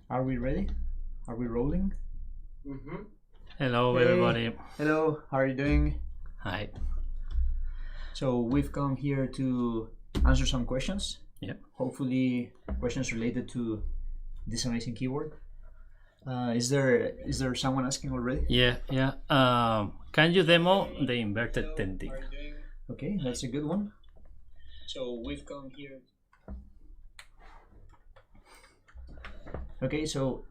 Are we ready? Are we rolling? Mm-hmm. Hello, Hey. everybody. Hello, how are you doing? Hi. So we've come here to answer some questions. Yeah. Hopefully, questions related to this amazing keyboard. Is there someone asking already? Yeah. Can you demo the inverted tenting? Okay, that's a good one. So we've come here. Okay, so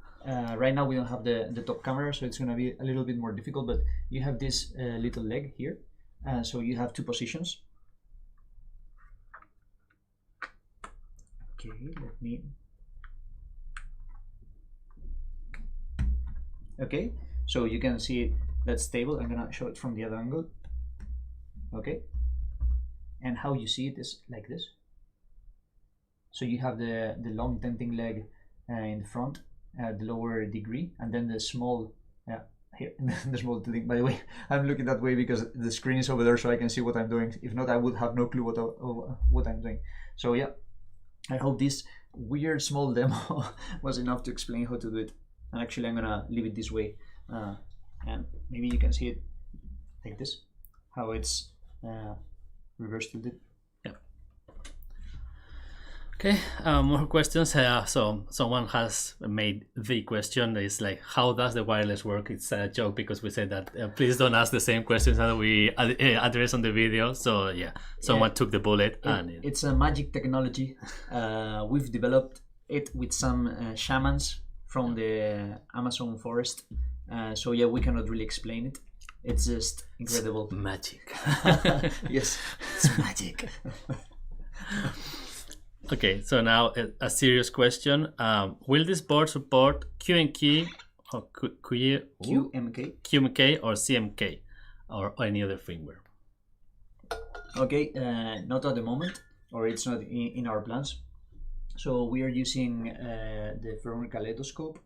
right now we don't have the top camera, so it's gonna be a little bit more difficult. But you have this little leg here, so you have two positions. Okay, let me. Okay, so you can see it, that's stable. I'm gonna show it from the other angle. Okay, and how you see it is like this. So you have the long tenting leg in the front, the lower degree, and then the small here the small tenting. By the way, I'm looking that way because the screen is over there, so I can see what I'm doing. If not, I would have no clue what I'm doing. So yeah, I hope this weird small demo was enough to explain how to do it. And actually, I'm gonna leave it this way, and maybe you can see it like this, how it's reverse tilted. Okay, more questions. So someone has made the question is like, how does the wireless work? It's a joke because we said that please don't ask the same questions that we address on the video. So yeah, someone took the bullet. It's a magic technology. We've developed it with some shamans from the Amazon forest. So yeah, we cannot really explain it. It's just incredible. It's magic. Yes, it's magic. Okay, so now a serious question. Will this board support QMK or QMK or CMK or any other firmware? Okay, not at the moment, or it's not in our plans. So we are using the firmware Kaleidoscope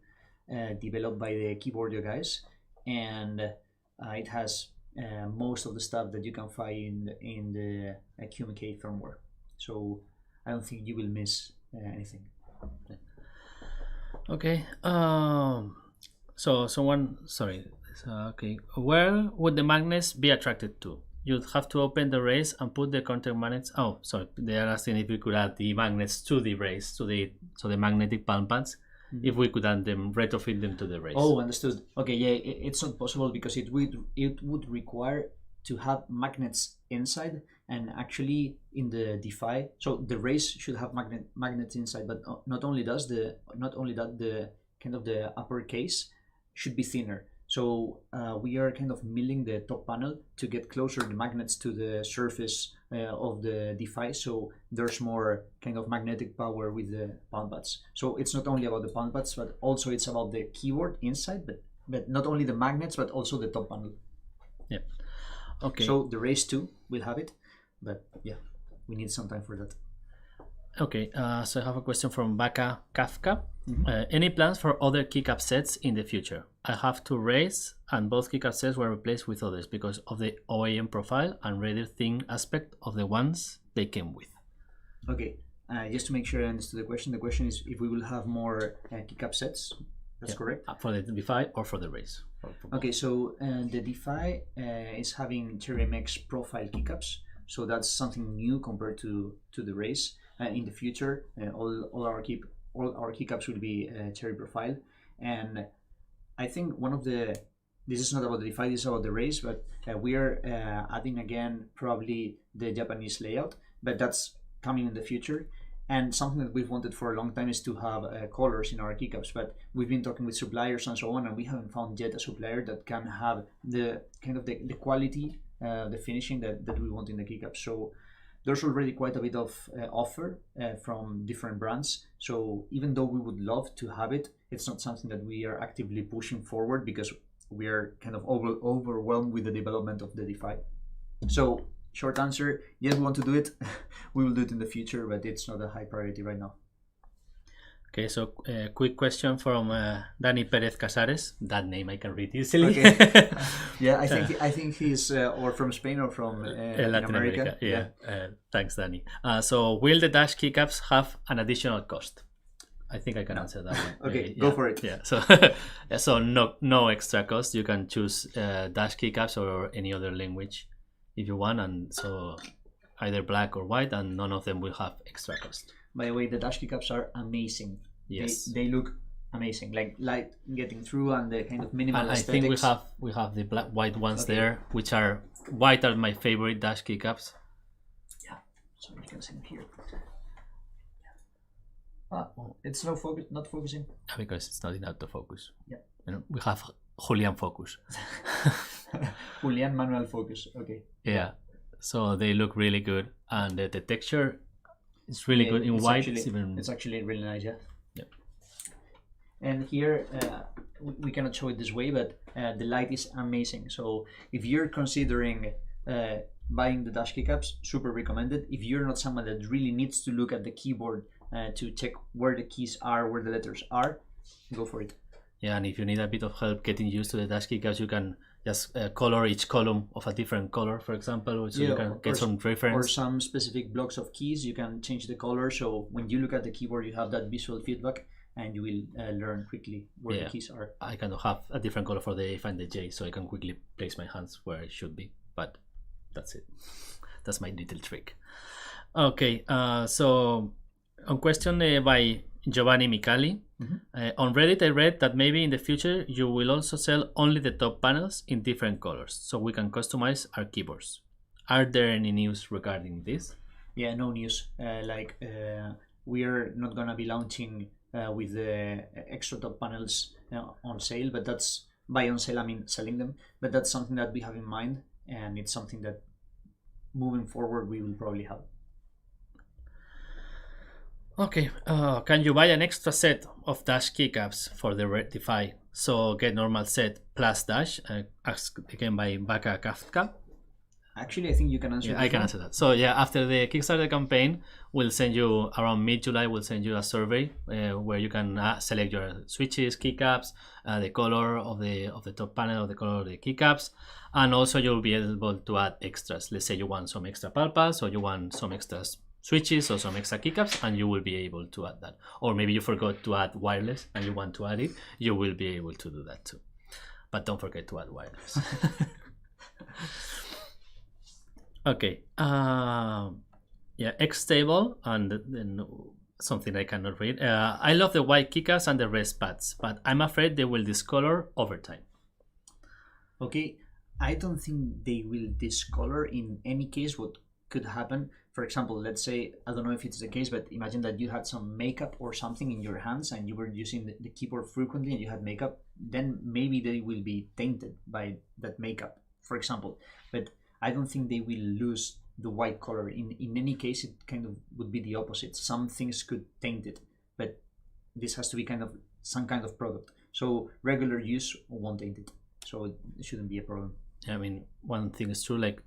developed by the Keyboardio guys, and it has most of the stuff that you can find in the QMK firmware. So I don't think you will miss anything. Okay. So someone, sorry. Okay. Where would the magnets be attracted to? You'd have to open the race and put the contact magnets. Oh, sorry. They are asking if we could add the magnets to the race, to the magnetic palm pads. Mm-hmm. If we could add them, retrofit them to the race. Oh, understood. Okay, yeah, it's not possible because it would require to have magnets inside, and actually in the Defy, so the race should have magnets inside, but not only that, the kind of the upper case should be thinner. So we are kind of milling the top panel to get closer the magnets to the surface of the Defy, so there's more kind of magnetic power with the palm pads. So it's not only about the palm pads, but also it's about the keyboard inside, but not only the magnets, but also the top panel. Yeah. Okay. So the race 2 will have it, but yeah, we need some time for that. Okay, so I have a question from Baka Kafka. Mm-hmm. Any plans for other keycap sets in the future? I have two rays, and both keycap sets were replaced with others because of the OEM profile and rather thin aspect of the ones they came with. Okay, just to make sure I understood the question is if we will have more keycap sets. That's correct. For the Defy or for the race. Okay, so the Defy is having Cherry MX profile keycaps, so that's something new compared to the race. In the future, all our keycaps will be Cherry profile, and I think this is not about the Defy, this is about the race, but we are adding again probably the Japanese layout, but that's coming in the future. And something that we've wanted for a long time is to have colors in our keycaps, but we've been talking with suppliers and so on, and we haven't found yet a supplier that can have the kind of the quality, the finishing that we want in the keycaps. So there's already quite a bit of offer from different brands. So even though we would love to have it, it's not something that we are actively pushing forward because we are kind of overwhelmed with the development of the Defy. So short answer, yes, we want to do it. We will do it in the future, but it's not a high priority right now. Okay, so a quick question from Dani Perez Casares. That name I can read easily. Okay. Yeah, I think he's or from Spain or from Latin America. Yeah. Thanks, Dani. So will the dash keycaps have an additional cost? I think I can answer that one. Okay, go for it. Yeah, so so no extra cost. You can choose Dash keycaps or any other language if you want, and so either black or white, and none of them will have extra cost. By the way, the Dash keycaps are amazing. Yes, they look amazing, like light getting through and the kind of minimal I aesthetics. think we have the black white ones there, which are white are my favorite Dash keycaps. Yeah, so you can see them here. It's not focusing. Because it's not in autofocus. Yeah. And we have Julian focus. Julian manual focus. Okay. Yeah. So they look really good, and the texture is really good in white. It's actually really nice. Yeah. Yeah. And here we cannot show it this way, but the light is amazing. So if you're considering buying the Dash keycaps, super recommended. If you're not someone that really needs to look at the keyboard to check where the keys are, where the letters are, go for it. Yeah, and if you need a bit of help getting used to the Dash keycaps, you can just color each column of a different color, for example, so you can get some reference. Or some specific blocks of keys, you can change the color, so when you look at the keyboard, you have that visual feedback, and you will learn quickly where the keys are. I kind of have a different color for the F and the J, so I can quickly place my hands where it should be, but that's it. That's my little trick. Okay, so on question by Giovanni Micali. On Reddit I read that maybe in the future you will also sell only the top panels in different colors, so we can customize our keyboards. Are there any news regarding this? Yeah, no news. We are not gonna be launching with the extra top panels on sale, but that's by on sale I mean selling them, but that's something that we have in mind, and it's something that moving forward we will probably have. Okay, can you buy an extra set of Dash keycaps for the Defy? So get normal set plus Dash, asked again by Baka Kafka. Actually, I think you can answer that. I can answer that. So yeah, after the Kickstarter campaign, we'll send you, around mid-July, we'll send you a survey where you can select your switches, keycaps, the color of the top panel, of the color of the keycaps, and also you'll be able to add extras. Let's say you want some extra palpas, or you want some extras switches or some extra keycaps, and you will be able to add that. Or maybe you forgot to add wireless and you want to add it, you will be able to do that too. But don't forget to add wireless. Okay, yeah, X table, and then something I cannot read. I love the white keycaps and the rest pads, but I'm afraid they will discolor over time. Okay, I don't think they will discolor in any case. What could happen, for example, let's say, I don't know if it's the case, but imagine that you had some makeup or something in your hands and you were using the keyboard frequently and you had makeup, then maybe they will be tainted by that makeup, for example. But I don't think they will lose the white color. In any case, it kind of would be the opposite. Some things could taint it, but this has to be kind of some kind of product. So regular use won't taint it. So it shouldn't be a problem. I mean, one thing is true, like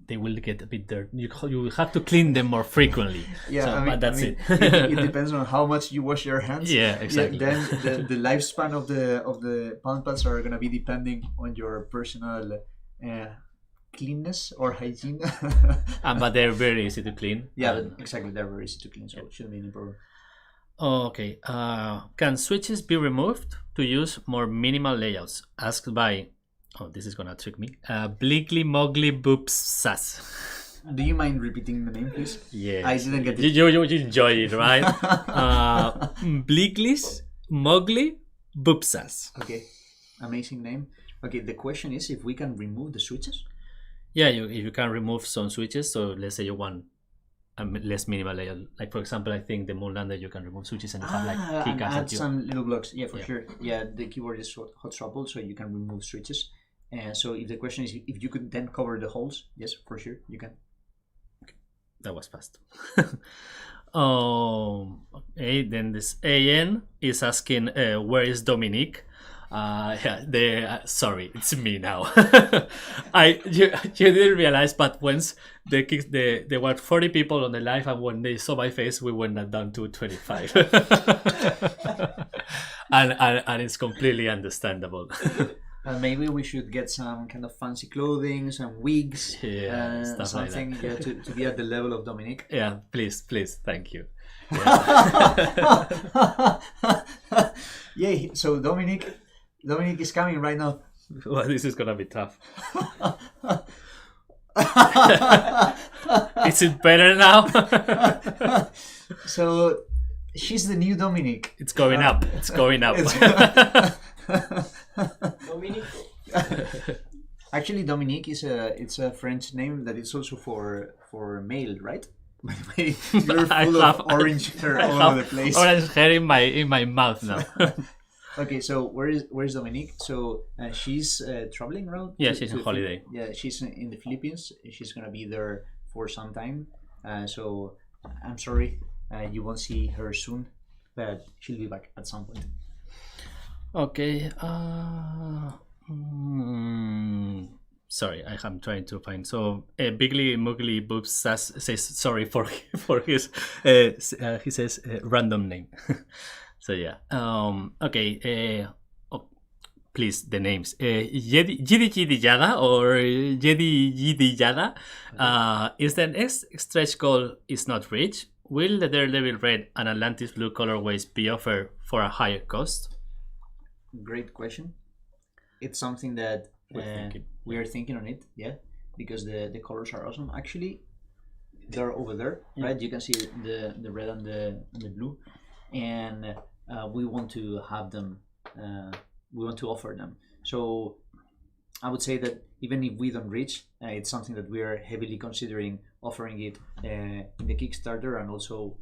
they will get a bit dirty. You will have to clean them more frequently. Yeah, so, but that's it. It depends on how much you wash your hands. Yeah, exactly. Yeah, then the lifespan of the palm pads are gonna be depending on your personal cleanness or hygiene. But they're very easy to clean. Yeah, exactly. They're very easy to clean, so it shouldn't be any problem. Okay. Can switches be removed to use more minimal layouts? Asked by, oh, this is gonna trick me. Bleakly Mowgli Boops Sass. Do you mind repeating the name, please? Yeah. I didn't get it. You enjoy it, right? Bleakly Mowgli Boopsas. Okay. Amazing name. Okay, the question is if we can remove the switches? Yeah, if you can remove some switches, so let's say you want a less minimal layout. Like for example, I think the Moonlander you can remove switches and you have like keycaps. And add some little blocks. Yeah, for sure. Yeah, the keyboard is hot swappable, so you can remove switches. So if the question is if you could then cover the holes, yes, for sure you can. Okay. That was fast. Okay, then this AN is asking where is Dominique? Sorry, it's me now. You didn't realize, but once there were 40 people on the live, and when they saw my face, we went down to 25. and it's completely understandable. Maybe we should get some kind of fancy clothing, some wigs, stuff something like that. to be at the level of Dominique. Yeah, please, thank you. Yay! So Dominic is coming right now. Well, this is gonna be tough. Is it better now? So she's the new Dominic. It's going up. It's going up. Dominic. Actually, Dominique it's a French name that is also for male, right? By the way, you're full of orange hair all over the place. Orange hair in my mouth now. Okay, so where's Dominique? So she's traveling around. Yeah, she's on holiday. Yeah, she's in the Philippines. She's gonna be there for some time. So I'm sorry, you won't see her soon, but she'll be back at some point. Okay. Sorry, I'm trying to find. So Bigly Mugly Boobs says sorry for his he says random name. So yeah. Okay. Please, the names. Yidi Yada or Yidi Yada. Is the next stretch goal is not reached? Will the Daredevil Red and Atlantis Blue colorways be offered for a higher cost? Great question. It's something that we are thinking on it, yeah, because the colors are awesome. Actually, they're over there, right? You can see the red and the blue, and we want to have them. We want to offer them. So I would say that even if we don't reach, it's something that we are heavily considering offering it in the Kickstarter and also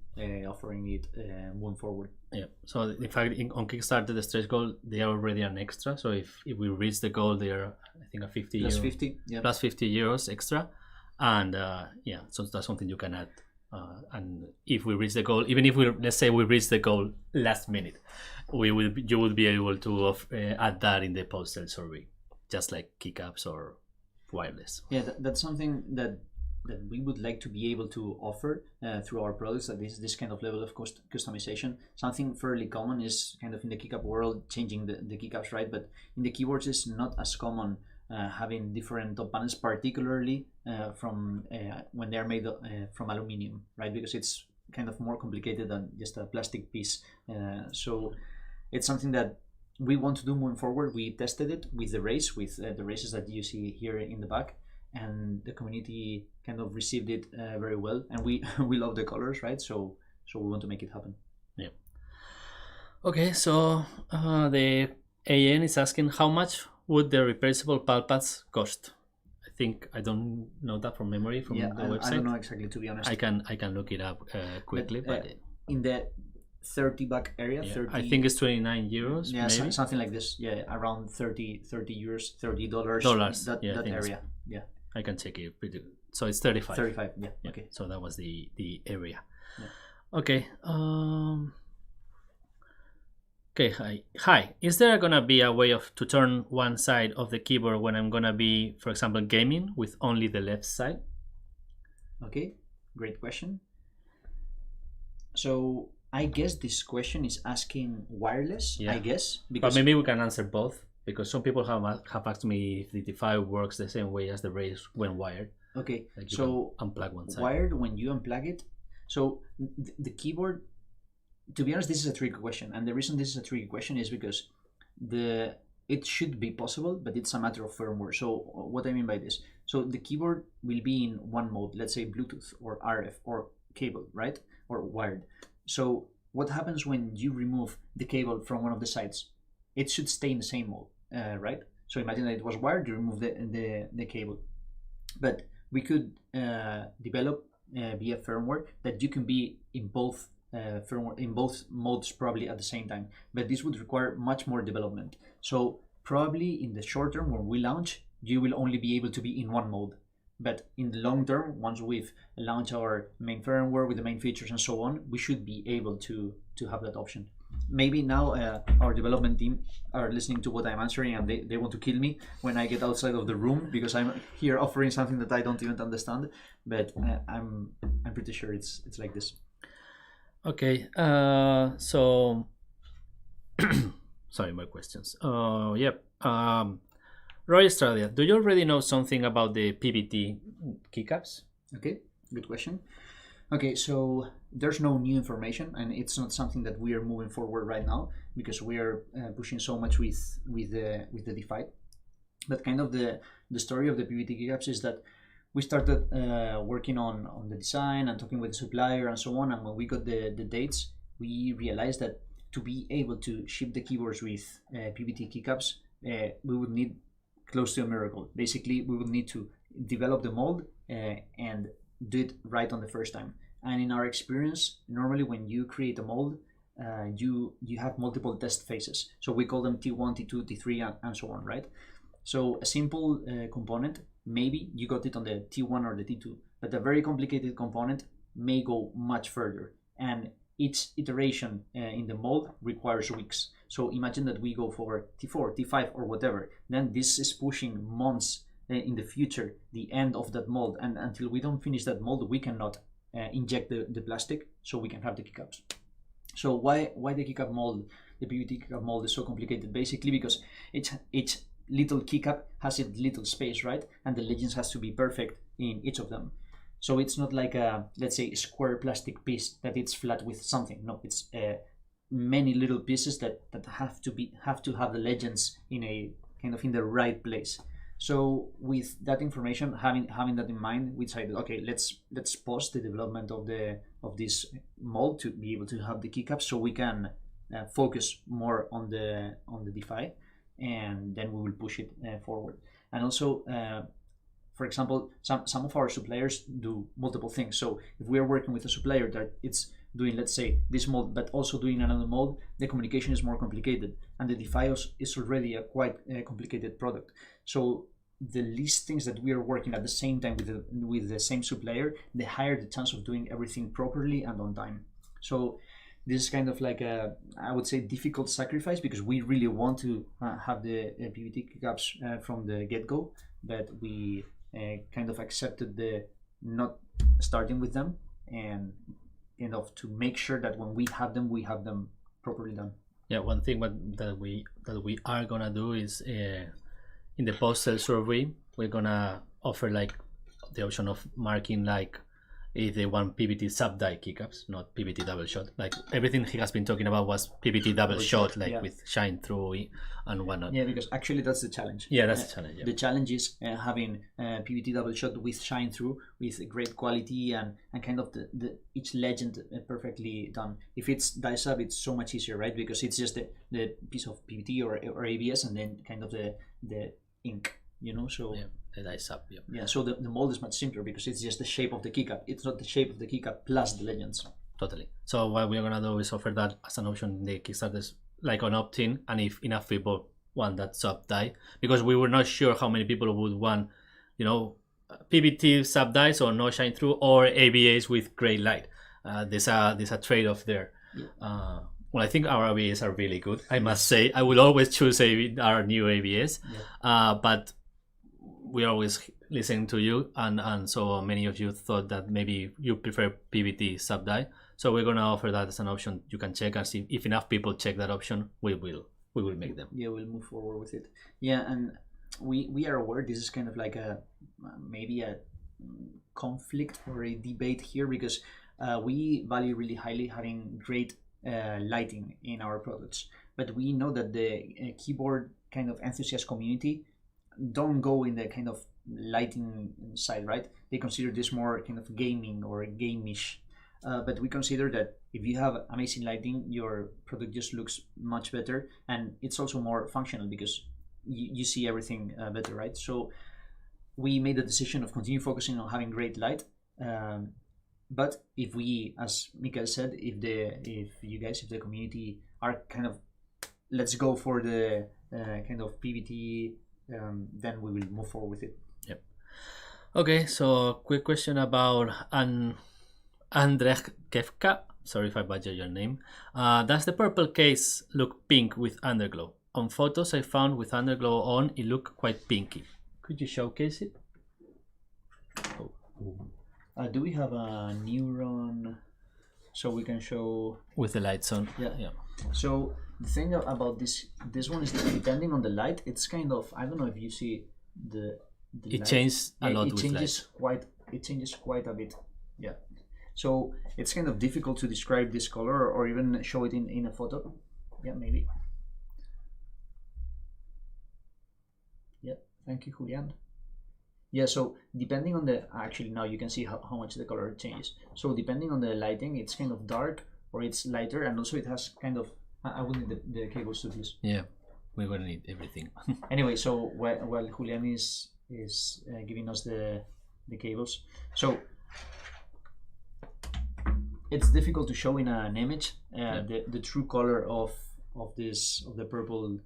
offering it moving forward. Yeah. So in fact, on Kickstarter, the stretch goal, they are already an extra. So if we reach the goal, they are, I think, a 50 plus euro, 50, yeah. plus 50 euros extra, and yeah, so that's something you can add. And if we reach the goal, even if let's say we reach the goal last minute, you will be able to add that in the post-sale survey, just like keycaps or wireless. Yeah, that's something that we would like to be able to offer through our products, that this kind of level of customization. Something fairly common is kind of in the keycap world, changing the keycaps, right? But in the keyboards, it's not as common having different top panels, particularly from when they're made from aluminium, right? Because it's kind of more complicated than just a plastic piece. So it's something that we want to do moving forward. We tested it with the race, with the races that you see here in the back, and the community kind of received it very well, and we love the colors, right? So we want to make it happen. Yeah. Okay, so the AN is asking how much would the replaceable pads cost? I think I don't know that from memory from the website. I don't know exactly, to be honest. I can look it up quickly, but in the 30 back area, yeah, 30, I think it's 29 euros. Yeah, maybe? something like this. Yeah, around 30 euros, $30. Dollars. That area. Yeah. I can check it pretty good. So it's 35. 35, yeah. Okay. So that was the area. Yeah. Okay. Okay, hi. Is there gonna be a way to turn one side of the keyboard when I'm gonna be, for example, gaming with only the left side? Okay, great question. So I guess this question is asking wireless, Yeah. I guess. Because But maybe we can answer both, because some people have asked me if the Defy works the same way as the race when wired. Okay, Like you so can unplug one side. wired, when you unplug it, so the keyboard, to be honest, this is a tricky question, and the reason this is a tricky question is because it should be possible, but it's a matter of firmware. So what I mean by this, so the keyboard will be in one mode, let's say Bluetooth or RF or cable, right, or wired. So what happens when you remove the cable from one of the sides? It should stay in the same mode, right? So imagine that it was wired, you remove the cable, but we could develop via firmware that you can be in both firmware, in both modes probably at the same time, but this would require much more development. So probably in the short term, when we launch, you will only be able to be in one mode, but in the long term, once we've launched our main firmware with the main features and so on, we should be able to have that option. Maybe now our development team are listening to what I'm answering, and they want to kill me when I get outside of the room because I'm here offering something that I don't even understand, but I'm pretty sure it's like this. Okay, so sorry, my questions. Yep. Roy Australia, do you already know something about the PBT keycaps? Okay, good question. Okay, so there's no new information, and it's not something that we are moving forward right now because we are pushing so much with the DeFi. But kind of the story of the PBT keycaps is that we started working on the design and talking with the supplier and so on. And when we got the dates, we realized that to be able to ship the keyboards with PBT keycaps, we would need close to a miracle. Basically, we would need to develop the mold and do it right on the first time. And in our experience, normally when you create a mold, you have multiple test phases. So we call them T1, T2, T3, and so on, right? So a simple component, maybe you got it on the T1 or the T2, but a very complicated component may go much further. And each iteration in the mold requires weeks. So imagine that we go for T4, T5, or whatever. Then this is pushing months in the future, the end of that mold. And until we don't finish that mold, we cannot inject the plastic so we can have the keycaps. So why the keycap mold, the PBT keycap mold is so complicated? Basically because each little keycap has its little space, right? And the legends has to be perfect in each of them. So it's not like a, let's say, square plastic piece that it's flat with something. No, it's many little pieces that have to have the legends in a kind of in the right place. So with that information, having that in mind, we decided, okay, let's pause the development of this mold to be able to have the keycaps, so we can focus more on the DeFi, and then we will push it forward. And also, for example, some of our suppliers do multiple things. So if we are working with a supplier that it's doing, let's say, this mold, but also doing another mold, the communication is more complicated, and the DeFi is already a quite complicated product. So the least things that we are working at the same time with the same supplier, the higher the chance of doing everything properly and on time. So this is kind of like a, I would say, difficult sacrifice, because we really want to have the PBT keycaps from the get-go, but we kind of accepted the not starting with them, and kind of to make sure that when we have them properly done. Yeah, one thing that we are gonna do is in the post-sale survey, we're gonna offer like the option of marking like if they want PBT sub-die keycaps, not PBT double shot. Like everything he has been talking about was PBT double shot, like with shine through and whatnot. Yeah, because actually that's the challenge. Yeah, that's the challenge. Yeah. The challenge is having PBT double shot with shine through, with great quality and kind of the each legend perfectly done. If it's die sub, it's so much easier, right? Because it's just the piece of PBT or ABS and then kind of the ink, you know. So yeah, the die sub. Yeah. Yeah. So the mold is much simpler because it's just the shape of the keycap. It's not the shape of the keycap plus the legends. Totally. So what we're gonna do is offer that as an option in the Kickstarter, like on opt-in, and if enough people want that sub die, because we were not sure how many people would want, you know, PBT sub dies or no shine through or ABAs with great light. There's a trade-off there. Yeah. Well, I think our ABAs are really good. I must say, I will always choose our new ABAs, but we always listen to you, and so many of you thought that maybe you prefer PBT sub die. So we're gonna offer that as an option. You can check and see if enough people check that option. We will make them. Yeah, we'll move forward with it. Yeah, and we are aware this is kind of like maybe a conflict or a debate here, because we value really highly having great lighting in our products, but we know that the keyboard kind of enthusiast community don't go in the kind of lighting side, right? They consider this more kind of gaming or gameish, but we consider that if you have amazing lighting, your product just looks much better, and it's also more functional because you see everything better, right? So we made the decision of continue focusing on having great light, but if we, as Mikael said, if the community are kind of, let's go for the kind of PBT, then we will move forward with it. Yep. Okay, so quick question about Andrzejewka. Sorry if I butcher your name. Does the purple case look pink with underglow? On photos I found with underglow on, it looked quite pinky. Could you showcase it? Oh. Do we have a Neuron so we can show with the lights on? Yeah. So the thing about this one is that depending on the light, it's kind of, I don't know if you see the it light. changes a lot. It changes quite a bit. Yeah, So it's kind of difficult to describe this color or even show it in a photo. Yeah, maybe. Yeah, thank you, Julian. Yeah, so depending on the, actually now you can see how much the color changes. So depending on the lighting, it's kind of dark or it's lighter, and also it has kind of, I will need the cables to this. Yeah, we're gonna need everything. Anyway, so while Julian is giving us the cables, so it's difficult to show in an image the true color of the purple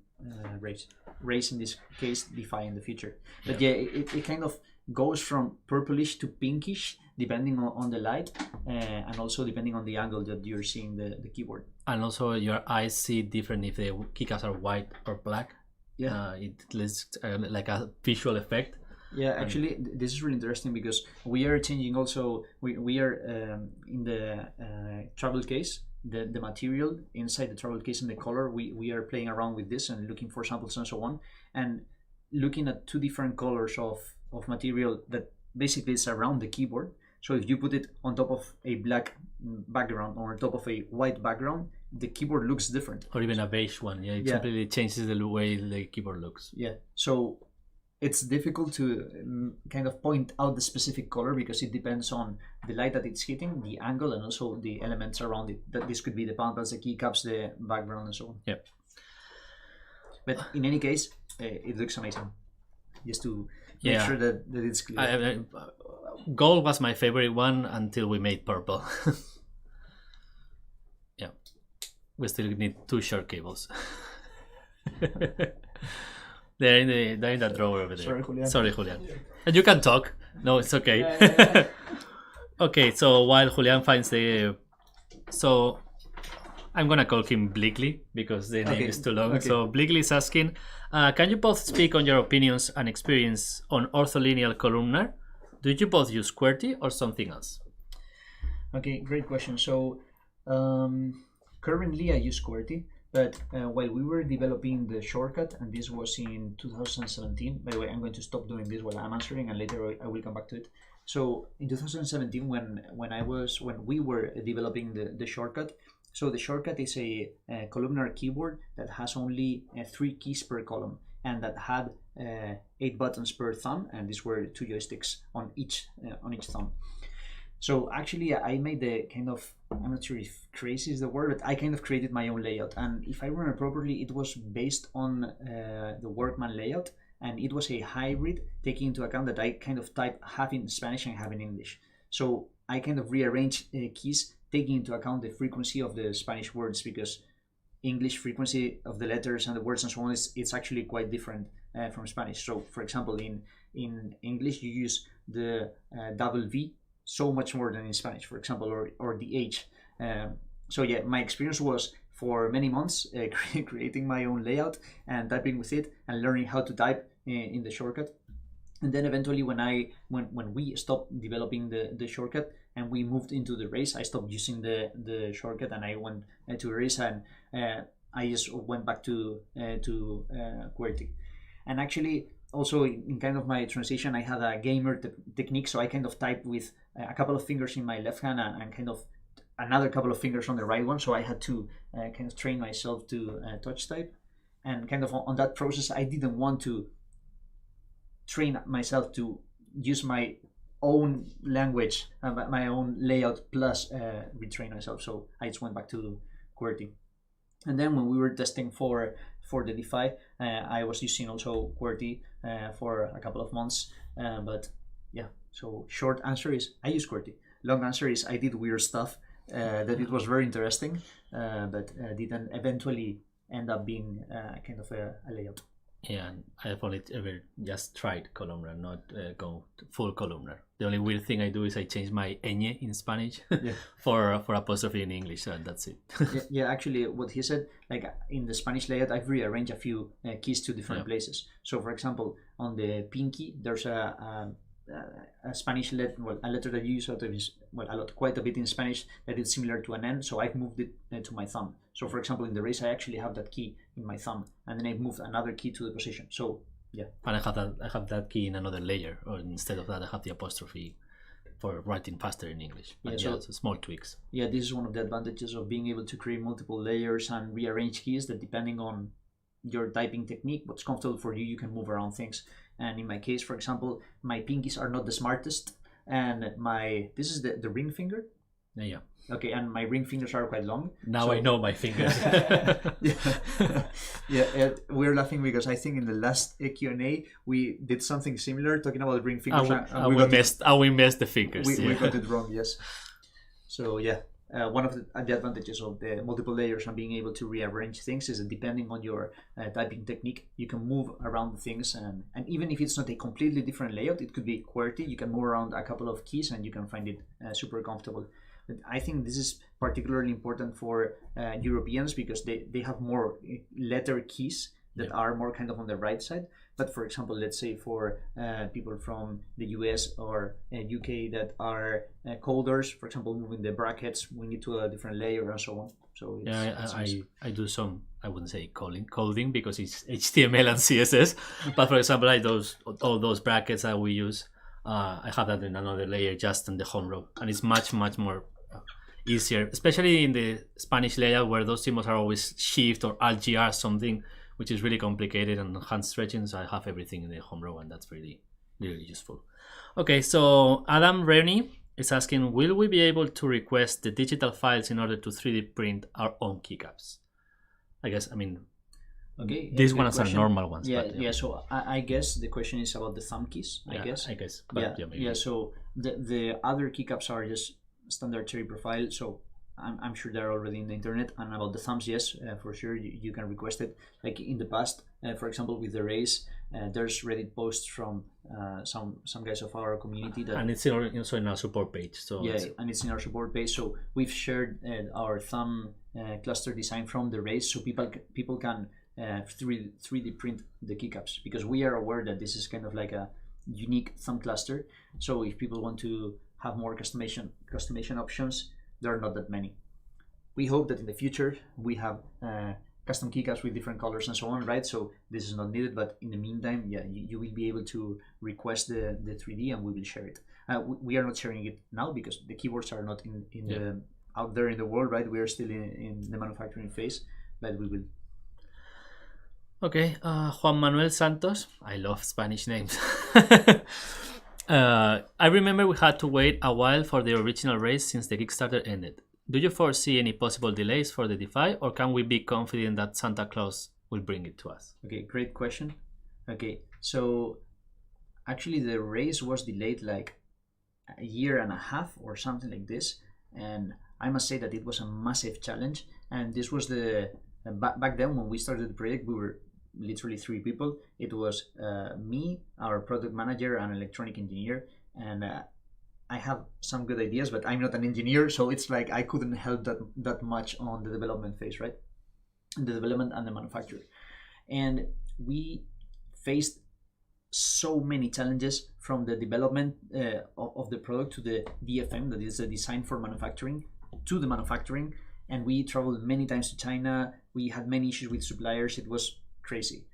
race in this case, Defy in the future. But yeah, it kind of goes from purplish to pinkish depending on the light, and also depending on the angle that you're seeing the keyboard. And also your eyes see different if the keycaps are white or black. Yeah, it looks like a visual effect. Yeah, actually, this is really interesting because we are changing also. We are in the travel case, the material inside the travel case and the color. We are playing around with this and looking for samples and so on, and looking at two different colors of material that basically is around the keyboard. So if you put it on top of a black background or on top of a white background, the keyboard looks different. Or even a beige one. Yeah, it completely changes the way the keyboard looks. Yeah. So it's difficult to kind of point out the specific color because it depends on the light that it's hitting, the angle, and also the elements around it. That this could be the pads, the keycaps, the background, and so on. Yeah. But in any case, it looks amazing. Just to make sure that it's clear. Gold was my favorite one until we made purple. Yeah. We still need two short cables. They're in that drawer over there. Sorry, Julian. And you can talk. No, it's okay. Yeah. Okay, so while Julian finds so I'm gonna call him Bleakley because the name is too long. Okay. So Bleakley is asking, can you both speak on your opinions and experience on ortholineal columnar? Do you both use QWERTY or something else? Okay, great question. So currently I use QWERTY. But while we were developing the shortcut, and this was in 2017, by the way, I'm going to stop doing this while I'm answering, and later I will come back to it. So in 2017, when we were developing the shortcut, so the shortcut is a columnar keyboard that has only 3 keys per column, and that had 8 buttons per thumb, and these were 2 joysticks on each thumb. So actually, I made the kind of, I'm not sure if crazy is the word, but I kind of created my own layout. And if I remember properly, it was based on the Workman layout, and it was a hybrid, taking into account that I kind of type half in Spanish and half in English. So I kind of rearranged keys, taking into account the frequency of the Spanish words, because English frequency of the letters and the words and so on it's actually quite different from Spanish. So for example, in English you use the double V so much more than in Spanish, for example, or the H. So yeah, my experience was for many months creating my own layout and typing with it and learning how to type in the shortcut. And then eventually when we stopped developing the shortcut and we moved into the race, I stopped using the shortcut and I went to race, and I just went back to QWERTY. And actually also in kind of my transition, I had a gamer technique, so I kind of typed with a couple of fingers in my left hand and kind of another couple of fingers on the right one. So I had to kind of train myself to touch type, and kind of on that process, I didn't want to train myself to use my own language, my own layout plus retrain myself. So I just went back to QWERTY. And then when we were testing for the Defy, I was using also QWERTY for a couple of months. But yeah, so short answer is I use QWERTY. Long answer is I did weird stuff that it was very interesting, but didn't eventually end up being kind of a layout. Yeah, I've only ever just tried columnar, not go full columnar. The only weird thing I do is I change my ñ in Spanish for apostrophe in English, and that's it. Yeah, actually, what he said, like in the Spanish layout, I've rearranged a few keys to different places. So, for example, on the pinky, there's a Spanish letter, a letter that you use quite a bit in Spanish that is similar to an N. So I've moved it to my thumb. So for example, in the race, I actually have that key in my thumb, and then I've moved another key to the position. So yeah. And I have that key in another layer, or instead of that, I have the apostrophe for writing faster in English. But so small tweaks. Yeah, this is one of the advantages of being able to create multiple layers and rearrange keys, that depending on your typing technique, what's comfortable for you, you can move around things. And in my case, for example, my pinkies are not the smartest, and this is the ring finger. Yeah. Okay, and my ring fingers are quite long. Now I know my fingers. We're laughing because I think in the last Q&A we did something similar talking about ring fingers. We missed the fingers. We got it wrong, yes. So yeah, one of the advantages of the multiple layers and being able to rearrange things is that depending on your typing technique, you can move around things, and even if it's not a completely different layout, it could be QWERTY, you can move around a couple of keys and you can find it super comfortable. But I think this is particularly important for Europeans because they have more letter keys that are more kind of on the right side. But for example, let's say for people from the US or UK that are coders, for example, moving the brackets, we need to a different layer and so on. So I do some, I wouldn't say coding because it's HTML and CSS, but for example, all those brackets that we use, I have that in another layer just in the home row, and it's much more easier, especially in the Spanish layout where those symbols are always shift or alt-gr something, which is really complicated and hand stretching. So I have everything in the home row, and that's really useful. Okay, so Adam Rennie is asking, will we be able to request the digital files in order to 3D print our own keycaps? Okay, these ones are normal ones. Yeah. So I guess the question is about the thumb keys. I guess. But So the other keycaps are just standard cherry profile. So I'm sure they're already in the internet. And about the thumbs, yes, for sure you can request it. Like in the past, for example, with the rays, there's Reddit posts from some guys of our community and it's also in our support page. So and it's in our support page. So we've shared our thumb cluster design from the rays, so people can 3D print the keycaps, because we are aware that this is kind of like a unique thumb cluster. So if people want to have more customization options, there are not that many. We hope that in the future we have custom keycaps with different colors and so on, right? So this is not needed, but in the meantime, you will be able to request the 3D and we will share it. We are not sharing it now because the keyboards are not in out there in the world, right? We are still in the manufacturing phase, but we will. Okay, Juan Manuel Santos. I love Spanish names. I remember we had to wait a while for the original race since the Kickstarter ended. Do you foresee any possible delays for the Defy, or can we be confident that Santa Claus will bring it to us? Okay, great question. Okay, so actually the race was delayed like a year and a half or something like this, and I must say that it was a massive challenge. And this was back then when we started the project, we were literally 3 people. It was me, our product manager, and electronic engineer, and I have some good ideas, but I'm not an engineer, so it's like I couldn't help that much on the development phase, right? The development and the manufacture. And we faced so many challenges from the development of the product to the DFM, that is the design for manufacturing, to the manufacturing. And we traveled many times to China. We had many issues with suppliers. It was crazy.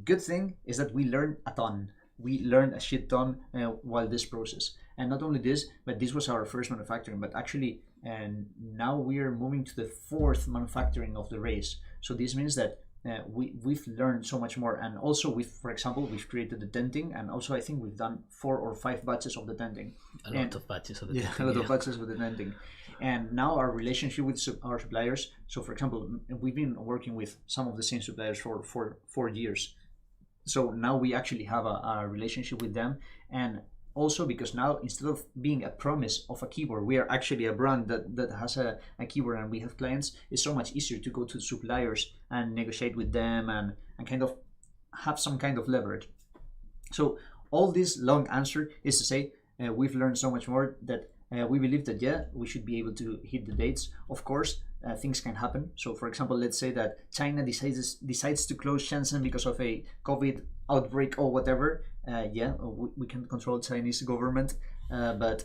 Good thing is that we learned a ton. We learned a shit ton while this process. And not only this, but this was our first manufacturing. But actually, and now we are moving to the 4th manufacturing of the race. So this means that we've learned so much more. And also, for example, we've created the denting, and also I think we've done 4 or 5 batches of the denting. A lot of batches of the denting. A lot of batches of the denting. And now our relationship with our suppliers. So, for example, we've been working with some of the same suppliers for 4 years. So now we actually have a relationship with them. And also because now, instead of being a promise of a keyboard, we are actually a brand that has a keyboard, and we have clients. It's so much easier to go to suppliers and negotiate with them and kind of have some kind of leverage. So all this long answer is to say we've learned so much more that we believe that we should be able to hit the dates. Of course, things can happen. So for example, let's say that China decides to close Shenzhen because of a COVID outbreak or whatever. We can control Chinese government, but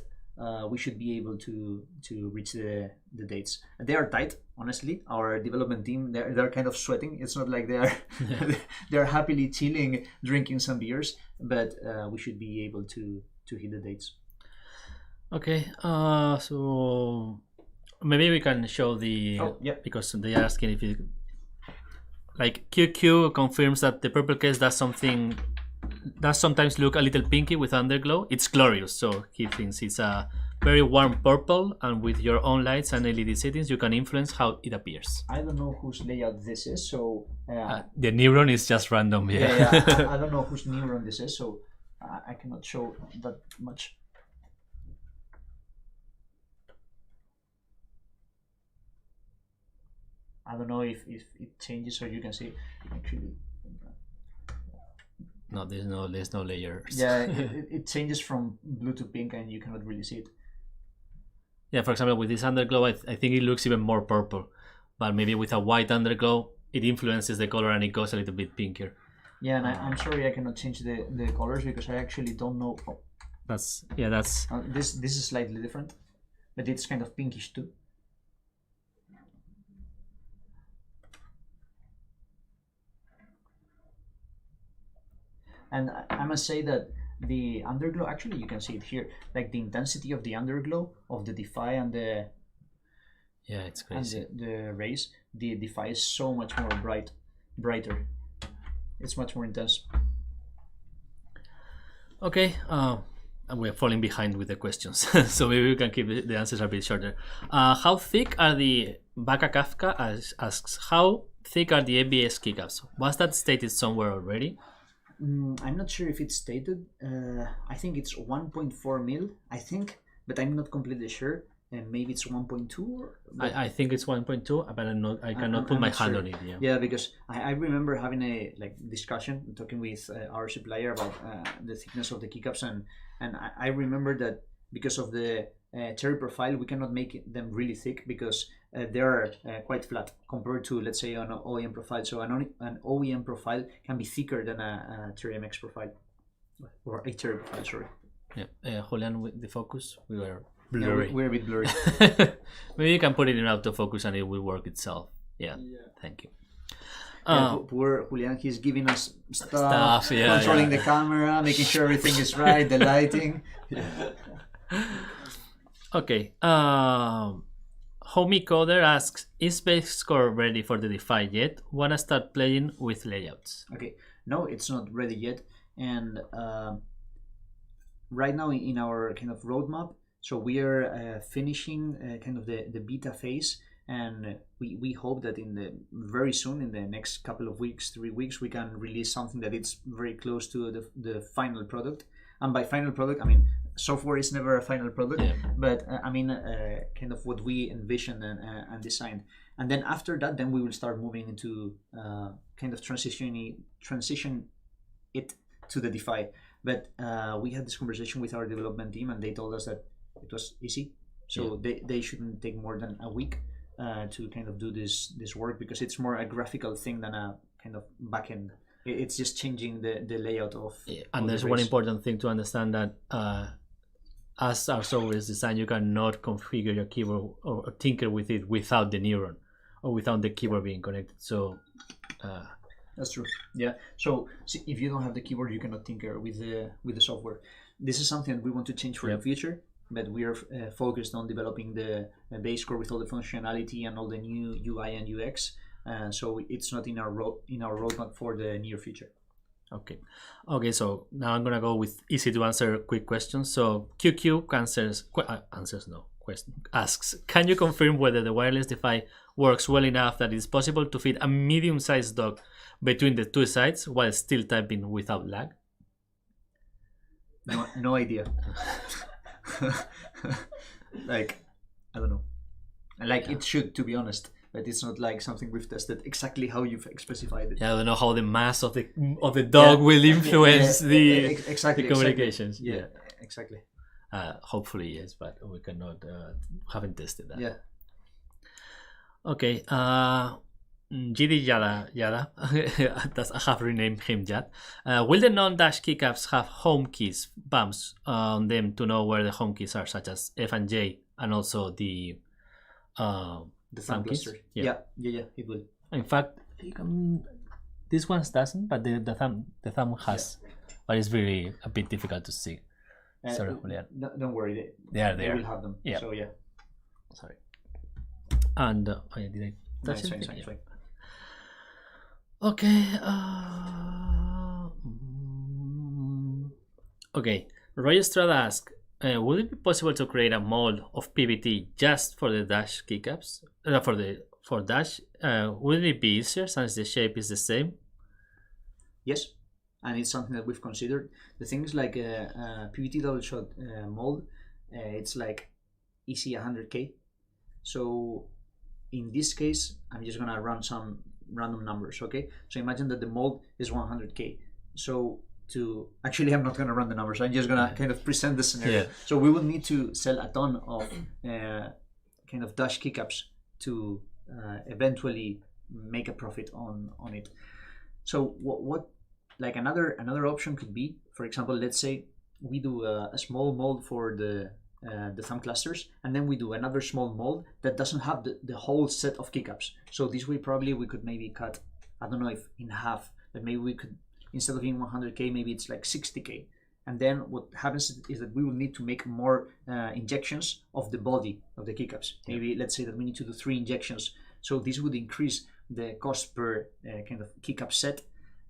we should be able to reach the dates. They are tight, honestly. Our development team, they're kind of sweating. It's not like they're happily chilling, drinking some beers, but we should be able to hit the dates. Okay, so maybe we can show the because they are asking if it, like QQ confirms that the purple case does sometimes look a little pinky with underglow. It's glorious, so he thinks it's a very warm purple, and with your own lights and LED settings you can influence how it appears. I don't know whose layout this is, so the Neuron is just random. I don't know whose Neuron this is, so I cannot show that much. I don't know if it changes, so you can see actually. No, there's no layers. Yeah, it changes from blue to pink, and you cannot really see it. Yeah, for example, with this underglow, I think it looks even more purple, but maybe with a white underglow, it influences the color and it goes a little bit pinker. Yeah, and I'm sorry I cannot change the colors because I actually don't know. Oh. That's this is slightly different, but it's kind of pinkish too. And I must say that the underglow, actually you can see it here, like the intensity of the underglow of the Defy and the it's crazy. And the race, the Defy is so much more brighter. It's much more intense. Okay, we're falling behind with the questions, so maybe we can keep the answers a bit shorter. How thick are the Baka Kafka asks, how thick are the ABS keycaps? Was that stated somewhere already? I'm not sure if it's stated. I think it's 1.4 mil, I think, but I'm not completely sure. Maybe it's 1.2. I think it's 1.2, but I cannot put my hand on it. Yeah, because I remember having a discussion, talking with our supplier about the thickness of the keycaps, and I remember that because of the cherry profile, we cannot make them really thick because they're quite flat compared to, let's say, an OEM profile. So an OEM profile can be thicker than a cherry MX profile, or a cherry profile, sorry. Yeah, Julian, with the focus, we were blurry. Yeah, we're a bit blurry. Maybe you can put it in autofocus and it will work itself. Yeah. Thank you. Poor Julian, he's giving us stuff controlling the camera, making sure everything is right, the lighting. Okay. Homie Coder asks, is Bazecor ready for the Defy yet? Wanna start playing with layouts? Okay, no, it's not ready yet, and right now in our kind of roadmap, so we are finishing kind of the beta phase, and we hope that very soon, in the next couple of weeks, 3 weeks, we can release something that is very close to the final product. And by final product, I mean software is never a final product, but I mean kind of what we envisioned and designed. And then after that, then we will start moving into kind of transition it to the Defy. But we had this conversation with our development team, and they told us that it was easy, so they shouldn't take more than a week to kind of do this work, because it's more a graphical thing than a kind of backend. It's just changing the layout of. And there's one important thing to understand, that as our software is designed, you cannot configure your keyboard or tinker with it without the Neuron or without the keyboard being connected. So that's true. Yeah. So if you don't have the keyboard, you cannot tinker with the software. This is something that we want to change for the future, but we are focused on developing the Bazecor with all the functionality and all the new UI and UX. So it's not in our roadmap for the near future. Okay, so now I'm gonna go with easy to answer quick questions. So QQ asks, can you confirm whether the wireless Defy works well enough that it's possible to fit a medium-sized dog between the two sides while still typing without lag? No idea. Like, I don't know. Like, it should, to be honest, but it's not like something we've tested exactly how you've specified it. Yeah, I don't know how the mass of the dog will influence the communications. Yeah, exactly. Hopefully yes, but we cannot haven't tested that. Yeah. Okay. GD Yada, I have renamed him Jad. Will the non-dash keycaps have home keys bumps on them to know where the home keys are, such as F and J, and also the thumbcluster? Yeah, it will. In fact, this one doesn't, but the thumb has, but it's really a bit difficult to see. Sorry, Julian. Don't worry, They are they there. will have them. Yeah. So yeah. Sorry. And did I No, touch it's it? fine, it's fine. Okay. Okay. Roy Estrada asks, would it be possible to create a mold of PVT just for the dash keycaps? For dash, would it be easier since the shape is the same? Yes, and it's something that we've considered. The thing is like a PVT double shot mold, it's like easy 100k. So in this case, I'm just gonna run some random numbers, okay? So imagine that the mold is 100k. So actually, I'm not gonna run the numbers. I'm just gonna kind of present the scenario. Yeah. So we will need to sell a ton of kind of dash keycaps to eventually make a profit on it. So what like another option could be, for example, let's say we do a small mold for the thumb clusters, and then we do another small mold that doesn't have the whole set of keycaps. So this way probably we could maybe cut, I don't know if in half, but maybe we could, instead of being 100k, maybe it's like 60k. And then what happens is that we will need to make more injections of the body of the keycaps. Maybe let's say that we need to do 3 injections. So this would increase the cost per kind of keycap set,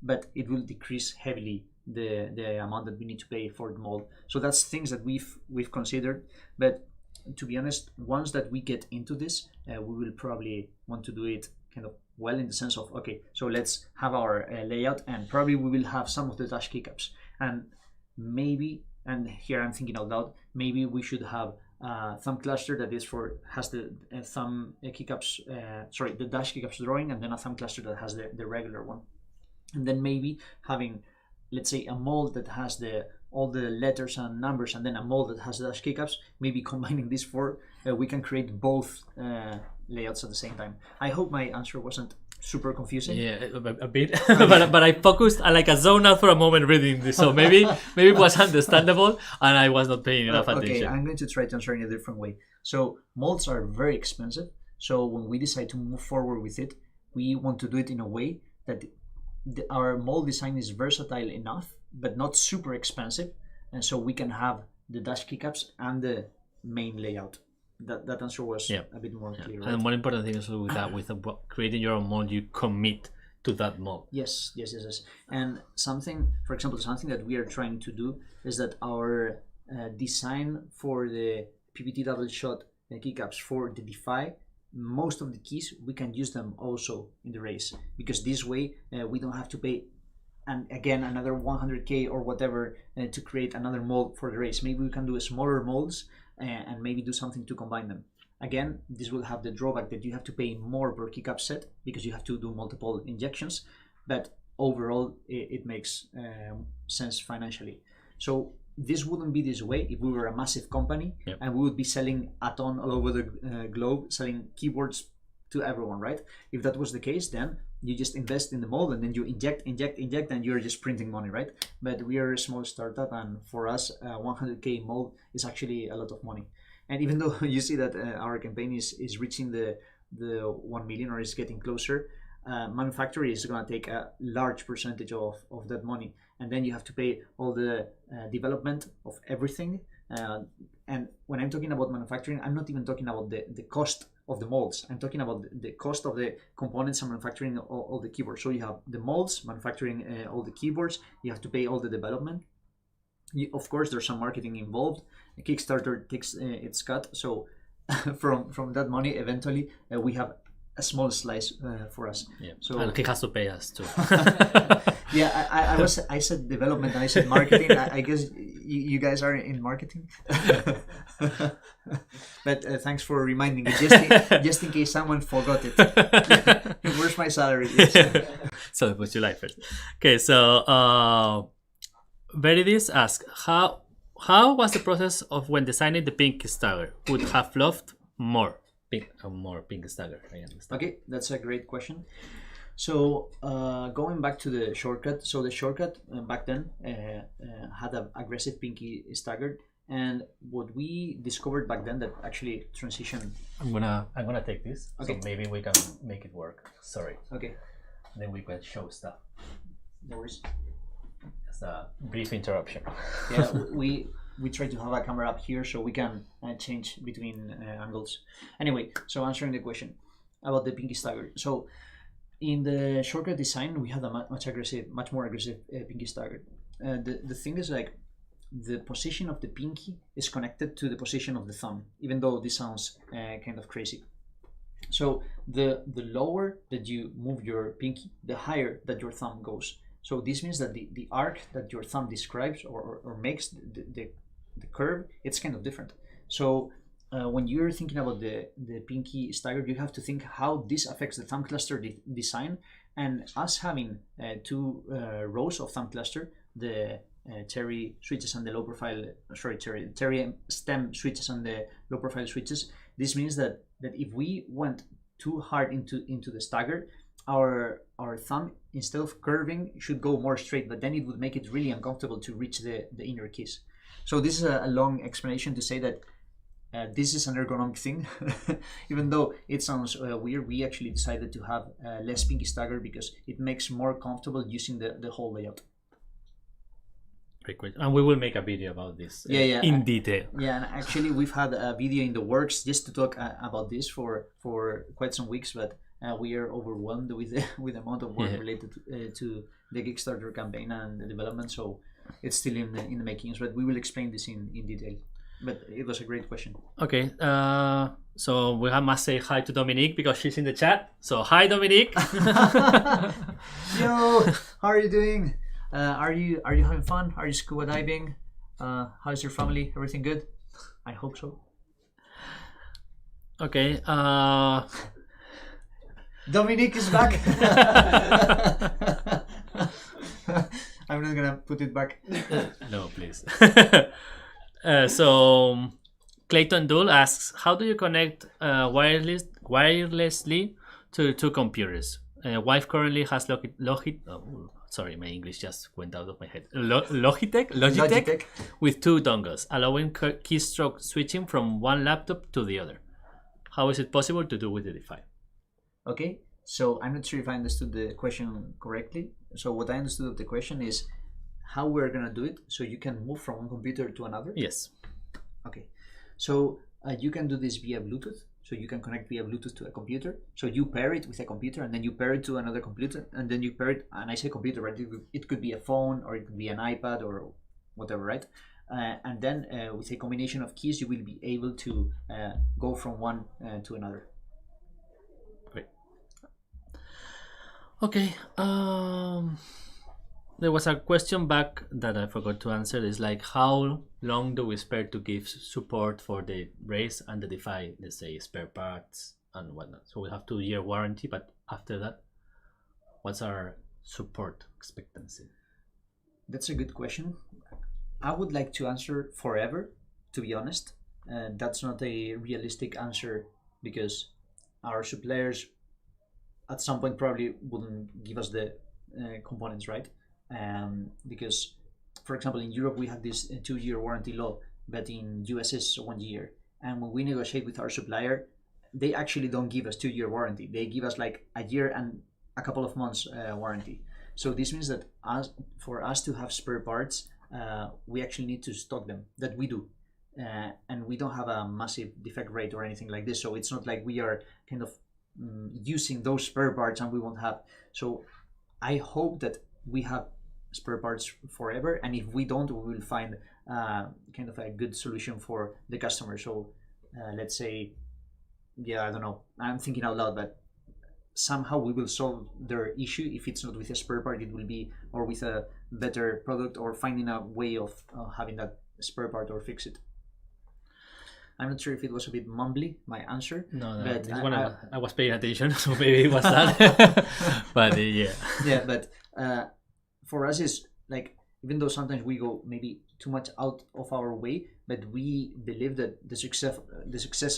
but it will decrease heavily the amount that we need to pay for the mold. So that's things that we've considered. But to be honest, once that we get into this, we will probably want to do it kind of well, in the sense of, okay, so let's have our layout, and probably we will have some of the dash keycaps, and maybe, and here I'm thinking out loud, maybe we should have a thumb cluster that has the thumb keycaps, the dash keycaps drawing, and then a thumb cluster that has the regular one, and then maybe having, let's say, a mold that has all the letters and numbers, and then a mold that has the dash keycaps. Maybe combining these 4, we can create both layouts at the same time. I hope my answer wasn't super confusing. Yeah, a bit, but I focused, I like a zone out for a moment reading this, so maybe it was understandable and I was not paying enough attention. Okay, I'm going to try to answer in a different way. So molds are very expensive. So when we decide to move forward with it, we want to do it in a way that our mold design is versatile enough, but not super expensive, and so we can have the dash keycaps and the main layout. That answer was a bit more clear. Right? And one important thing is with that, with creating your own mold, you commit to that mold. Yes. And something that we are trying to do is that our design for the PVT double shot keycaps for the Defy, most of the keys we can use them also in the race, because this way we don't have to pay another 100k or whatever to create another mold for the race. Maybe we can do smaller molds and maybe do something to combine them. Again, this will have the drawback that you have to pay more per keycap set because you have to do multiple injections, but overall it makes sense financially. So this wouldn't be this way if we were a massive company and we would be selling a ton all over the globe, selling keyboards to everyone, right? If that was the case, then you just invest in the mold and then you inject, and you're just printing money, right? But we are a small startup, and for us, 100k mold is actually a lot of money. And even though you see that our campaign is reaching the 1 million or is getting closer, manufacturing is going to take a large percentage of that money, and then you have to pay all the development of everything. And when I'm talking about manufacturing, I'm not even talking about the cost of the molds. I'm talking about the cost of the components and manufacturing all the keyboards. So you have the molds, manufacturing all the keyboards, you have to pay all the development. Of course, there's some marketing involved. Kickstarter takes its cut. So from that money, eventually we have a small slice for us. Yeah. So and he has to pay us too. Yeah, I said development and I said marketing. I guess you guys are in marketing. But thanks for reminding me, just in case someone forgot it. Where's my salary? Yes. So what's your life first? Okay, so Veridis asks, how was the process of when designing the pink stagger? Would have loved more pink stagger. I understand. Okay, that's a great question. So going back to the shortcut, so the shortcut back then had an aggressive pinky staggered, and what we discovered back then that actually transition. I'm gonna take this. Okay. So maybe we can make it work. Sorry. Okay. Then we can show stuff. No worries. It's a brief interruption. Yeah, we we try to have a camera up here so we can change between angles. Anyway, so answering the question about the pinky stagger. So in the shortcut design, we have a much more aggressive pinky stagger. The thing is like the position of the pinky is connected to the position of the thumb, even though this sounds kind of crazy. So the lower that you move your pinky, the higher that your thumb goes. So this means that the arc that your thumb describes or makes the curve, it's kind of different. So when you're thinking about the pinky stagger, you have to think how this affects the thumb cluster design. And us having two rows of thumb cluster, the Terry switches and the low profile, Terry stem switches and the low profile switches, this means that if we went too hard into the stagger, our thumb, instead of curving, should go more straight, but then it would make it really uncomfortable to reach the inner keys. So this is a long explanation to say that this is an ergonomic thing. Even though it sounds weird, we actually decided to have less pinky stagger because it makes more comfortable using the whole layout. Great. And we will make a video about this in detail. Yeah, and actually we've had a video in the works just to talk about this for quite some weeks, but we are overwhelmed with the amount of work related to the Kickstarter campaign and the development, so it's still in the makings, but we will explain this in detail. But it was a great question. Okay, so we must say hi to Dominique because she's in the chat. So hi, Dominique. Yo, how are you doing? Are you having fun? Are you scuba diving? How's your family? Everything good? I hope so. Okay. Dominique is back. I'm not gonna put it back. No, please. So Clayton Dool asks, how do you connect wirelessly to two computers? Wife currently has sorry, my English just went out of my head. Logitech with two dongles, allowing keystroke switching from one laptop to the other. How is it possible to do with the Defy? Okay, so I'm not sure if I understood the question correctly. So what I understood of the question is how we're gonna do it so you can move from one computer to another? Yes. Okay. So you can do this via Bluetooth. So you can connect via Bluetooth to a computer. So you pair it with a computer and then you pair it to another computer and then you pair it, and I say computer, right? It could be a phone or it could be an iPad or whatever, right? And then with a combination of keys, you will be able to go from one to another. Great. Okay. There was a question back that I forgot to answer. It's like, how long do we spare to give support for the race and the Defy, let's say, spare parts and whatnot? So we have 2-year warranty, but after that, what's our support expectancy? That's a good question. I would like to answer forever, to be honest. That's not a realistic answer because our suppliers at some point probably wouldn't give us the components, right? Because, for example, in Europe we have this 2-year warranty law, but in US is 1 year. And when we negotiate with our supplier, they actually don't give us 2-year warranty. They give us like a year and a couple of months warranty. So this means that for us to have spare parts, we actually need to stock them. That we do. And we don't have a massive defect rate or anything like this. So it's not like we are kind of using those spare parts and we won't have. So I hope that we have spare parts forever, and if we don't, we will find kind of a good solution for the customer. So let's say, I don't know, I'm thinking out loud, but somehow we will solve their issue. If it's not with a spare part, it will be or with a better product or finding a way of having that spare part or fix it. I'm not sure if it was a bit mumbly, my answer. No, but I was paying attention, so maybe it was that. But yeah. Yeah, but for us is like, even though sometimes we go maybe too much out of our way, but we believe that the success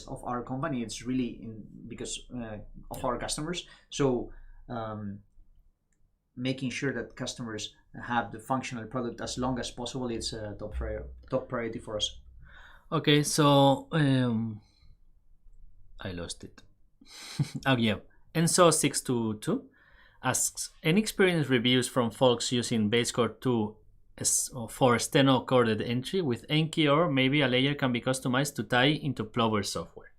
of our company it's really because of our customers. So making sure that customers have the functional product as long as possible, it's a top priority for us. Okay, so I lost it. Oh yeah, Enzo622 asks, any experience reviews from folks using Bazecor 2 for steno-coded entry with any key, or maybe a layer can be customized to tie into Plover software.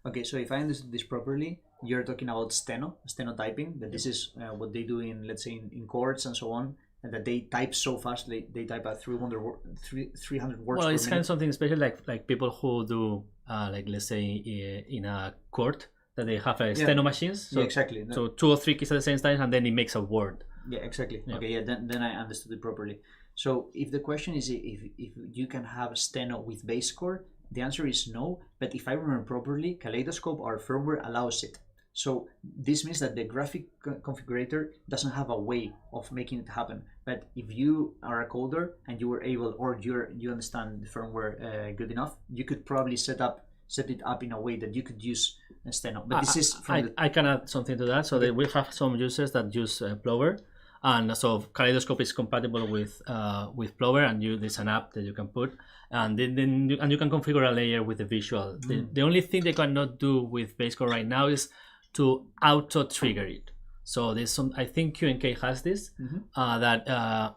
Okay, so if I understood this properly, you're talking about stenotyping, that this is what they do in, let's say, in chords and so on, and that they type so fast, they type at 300 words well, per it's minute. kind of something special, like people who do, like let's say in a chord, that they have steno machines. So, yeah, exactly. So 2 or 3 keys at the same time, and then it makes a word. Yeah, exactly. Yeah. Okay, yeah, then I understood it properly. So if the question is if you can have a steno with Bazecor, the answer is no. But if I remember properly, Kaleidoscope, our firmware, allows it. So this means that the graphic configurator doesn't have a way of making it happen. But if you are a coder and you were able, or you understand the firmware good enough, you could probably set it up in a way that you could use steno. But this is from I can add something to that. So that we have some users that use Plover, and so Kaleidoscope is compatible with Plover, and there's an app that you can put, and then you can configure a layer with the visual. The only thing they cannot do with Bazecor right now is to auto trigger it. So there's some, I think QNK has this, that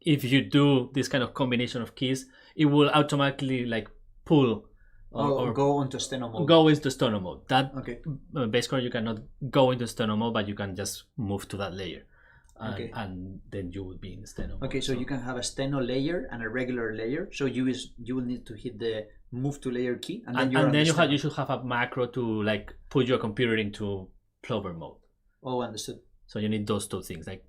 if you do this kind of combination of keys, it will automatically like pull or go into steno mode. Go into steno mode. That okay. Basically you cannot go into steno mode, but you can just move to that layer. And then you would be in steno mode. Okay, so you can have a steno layer and a regular layer. So you will need to hit the move to layer key, and then you should have a macro to like put your computer into Plover mode. Oh, understood. So you need those two things, like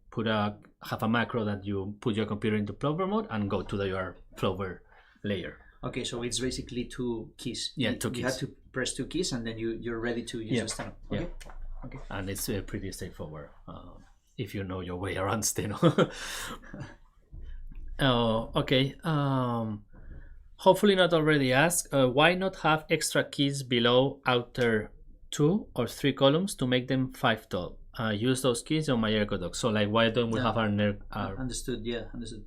have a macro that you put your computer into Plover mode and go to your Plover layer. Okay, so it's basically 2 keys. Yeah, 2 keys. You have to press 2 keys, and then you're ready to use the steno. Okay. Yeah. Okay. And it's pretty straightforward if you know your way around steno. Okay. Hopefully not already asked. Why not have extra keys below outer 2 or 3 columns to make them 5 tall? Use those keys on my ergodoc. So like, why don't we have our understood? Yeah, understood.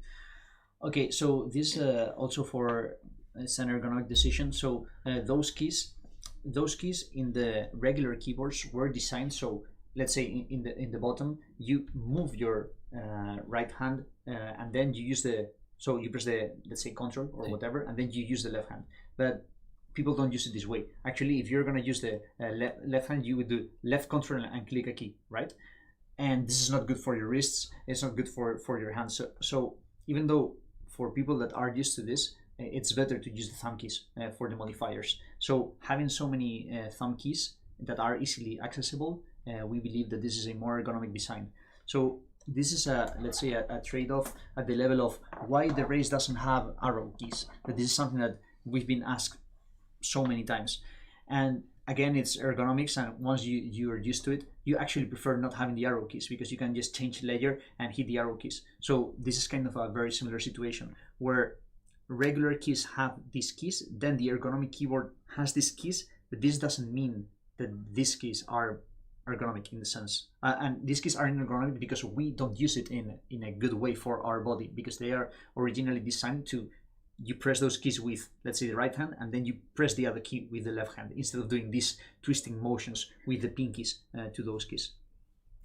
Okay, so this also for it's an ergonomic decision. So those keys in the regular keyboards were designed so, let's say in the bottom you move your right hand and then you use you press the, let's say, control or whatever, and then you use the left hand. But people don't use it this way. Actually, if you're gonna use the left hand, you would do left control and click a key, right? And this is not good for your wrists. It's not good for your hands. So even though for people that are used to this, it's better to use the thumb keys for the modifiers. So having so many thumb keys that are easily accessible, we believe that this is a more ergonomic design. So this is let's say a trade-off at the level of why the race doesn't have arrow keys. That this is something that we've been asked so many times, and again, it's ergonomics, and once you are used to it, you actually prefer not having the arrow keys because you can just change layer and hit the arrow keys. So this is kind of a very similar situation where regular keys have these keys, then the ergonomic keyboard has these keys, but this doesn't mean that these keys are ergonomic in the sense, and these keys are ergonomic because we don't use it in a good way for our body, because they are originally designed to, you press those keys with, let's say, the right hand, and then you press the other key with the left hand instead of doing these twisting motions with the pinkies to those keys.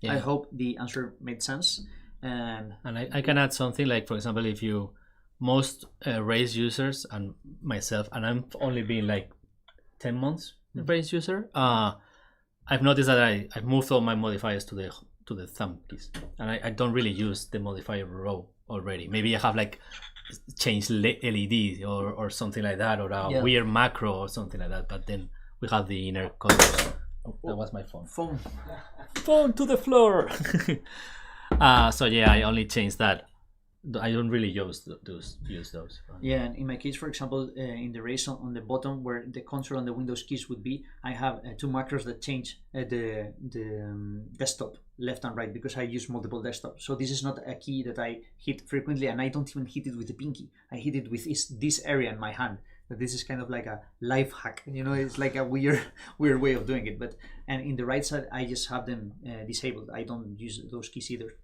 Yeah. I hope the answer made sense. And I can add something, like, for example, if you, most race users and myself, and I'm only been like 10 months race user, I've noticed that I've moved all my modifiers to the thumb keys, and I don't really use the modifier row already. Maybe I have like changed LED or something like that, or a weird macro or something like that, but then we have the inner colors. Oh, that was my phone to the floor. So yeah, I only changed that. I don't really use those. Yeah, and in my case, for example, in the race on the bottom where the console and the Windows keys would be, I have 2 macros that change the desktop left and right, because I use multiple desktops. So this is not a key that I hit frequently, and I don't even hit it with the pinky. I hit it with this area in my hand. But this is kind of like a life hack, it's like a weird way of doing it. And in the right side, I just have them disabled. I don't use those keys either.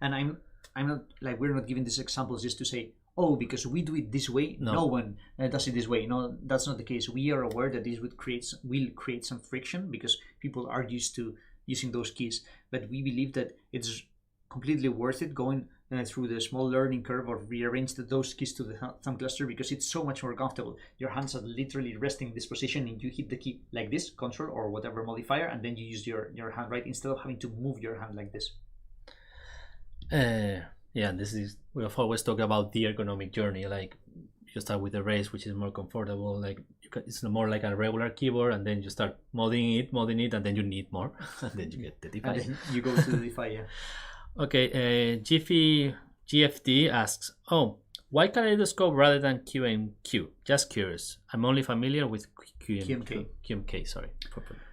And I'm not, like, we're not giving these examples just to say, oh, because we do it this way, no one does it this way. No, that's not the case. We are aware that this will create some friction because people are used to using those keys, but we believe that it's completely worth it going through the small learning curve of rearrange those keys to the thumb cluster, because it's so much more comfortable. Your hands are literally resting in this position, and you hit the key like this, control or whatever modifier, and then you use your hand, right, instead of having to move your hand like this. Yeah, we have always talked about the ergonomic journey. Like you start with the race, which is more comfortable. Like it's more like a regular keyboard, and then you start modding it, and then you need more, and then you get the Defy. And then you go to the Defy, yeah. Okay, GFD asks, why Kaleidoscope rather than QMQ? Just curious. I'm only familiar with QMK, sorry,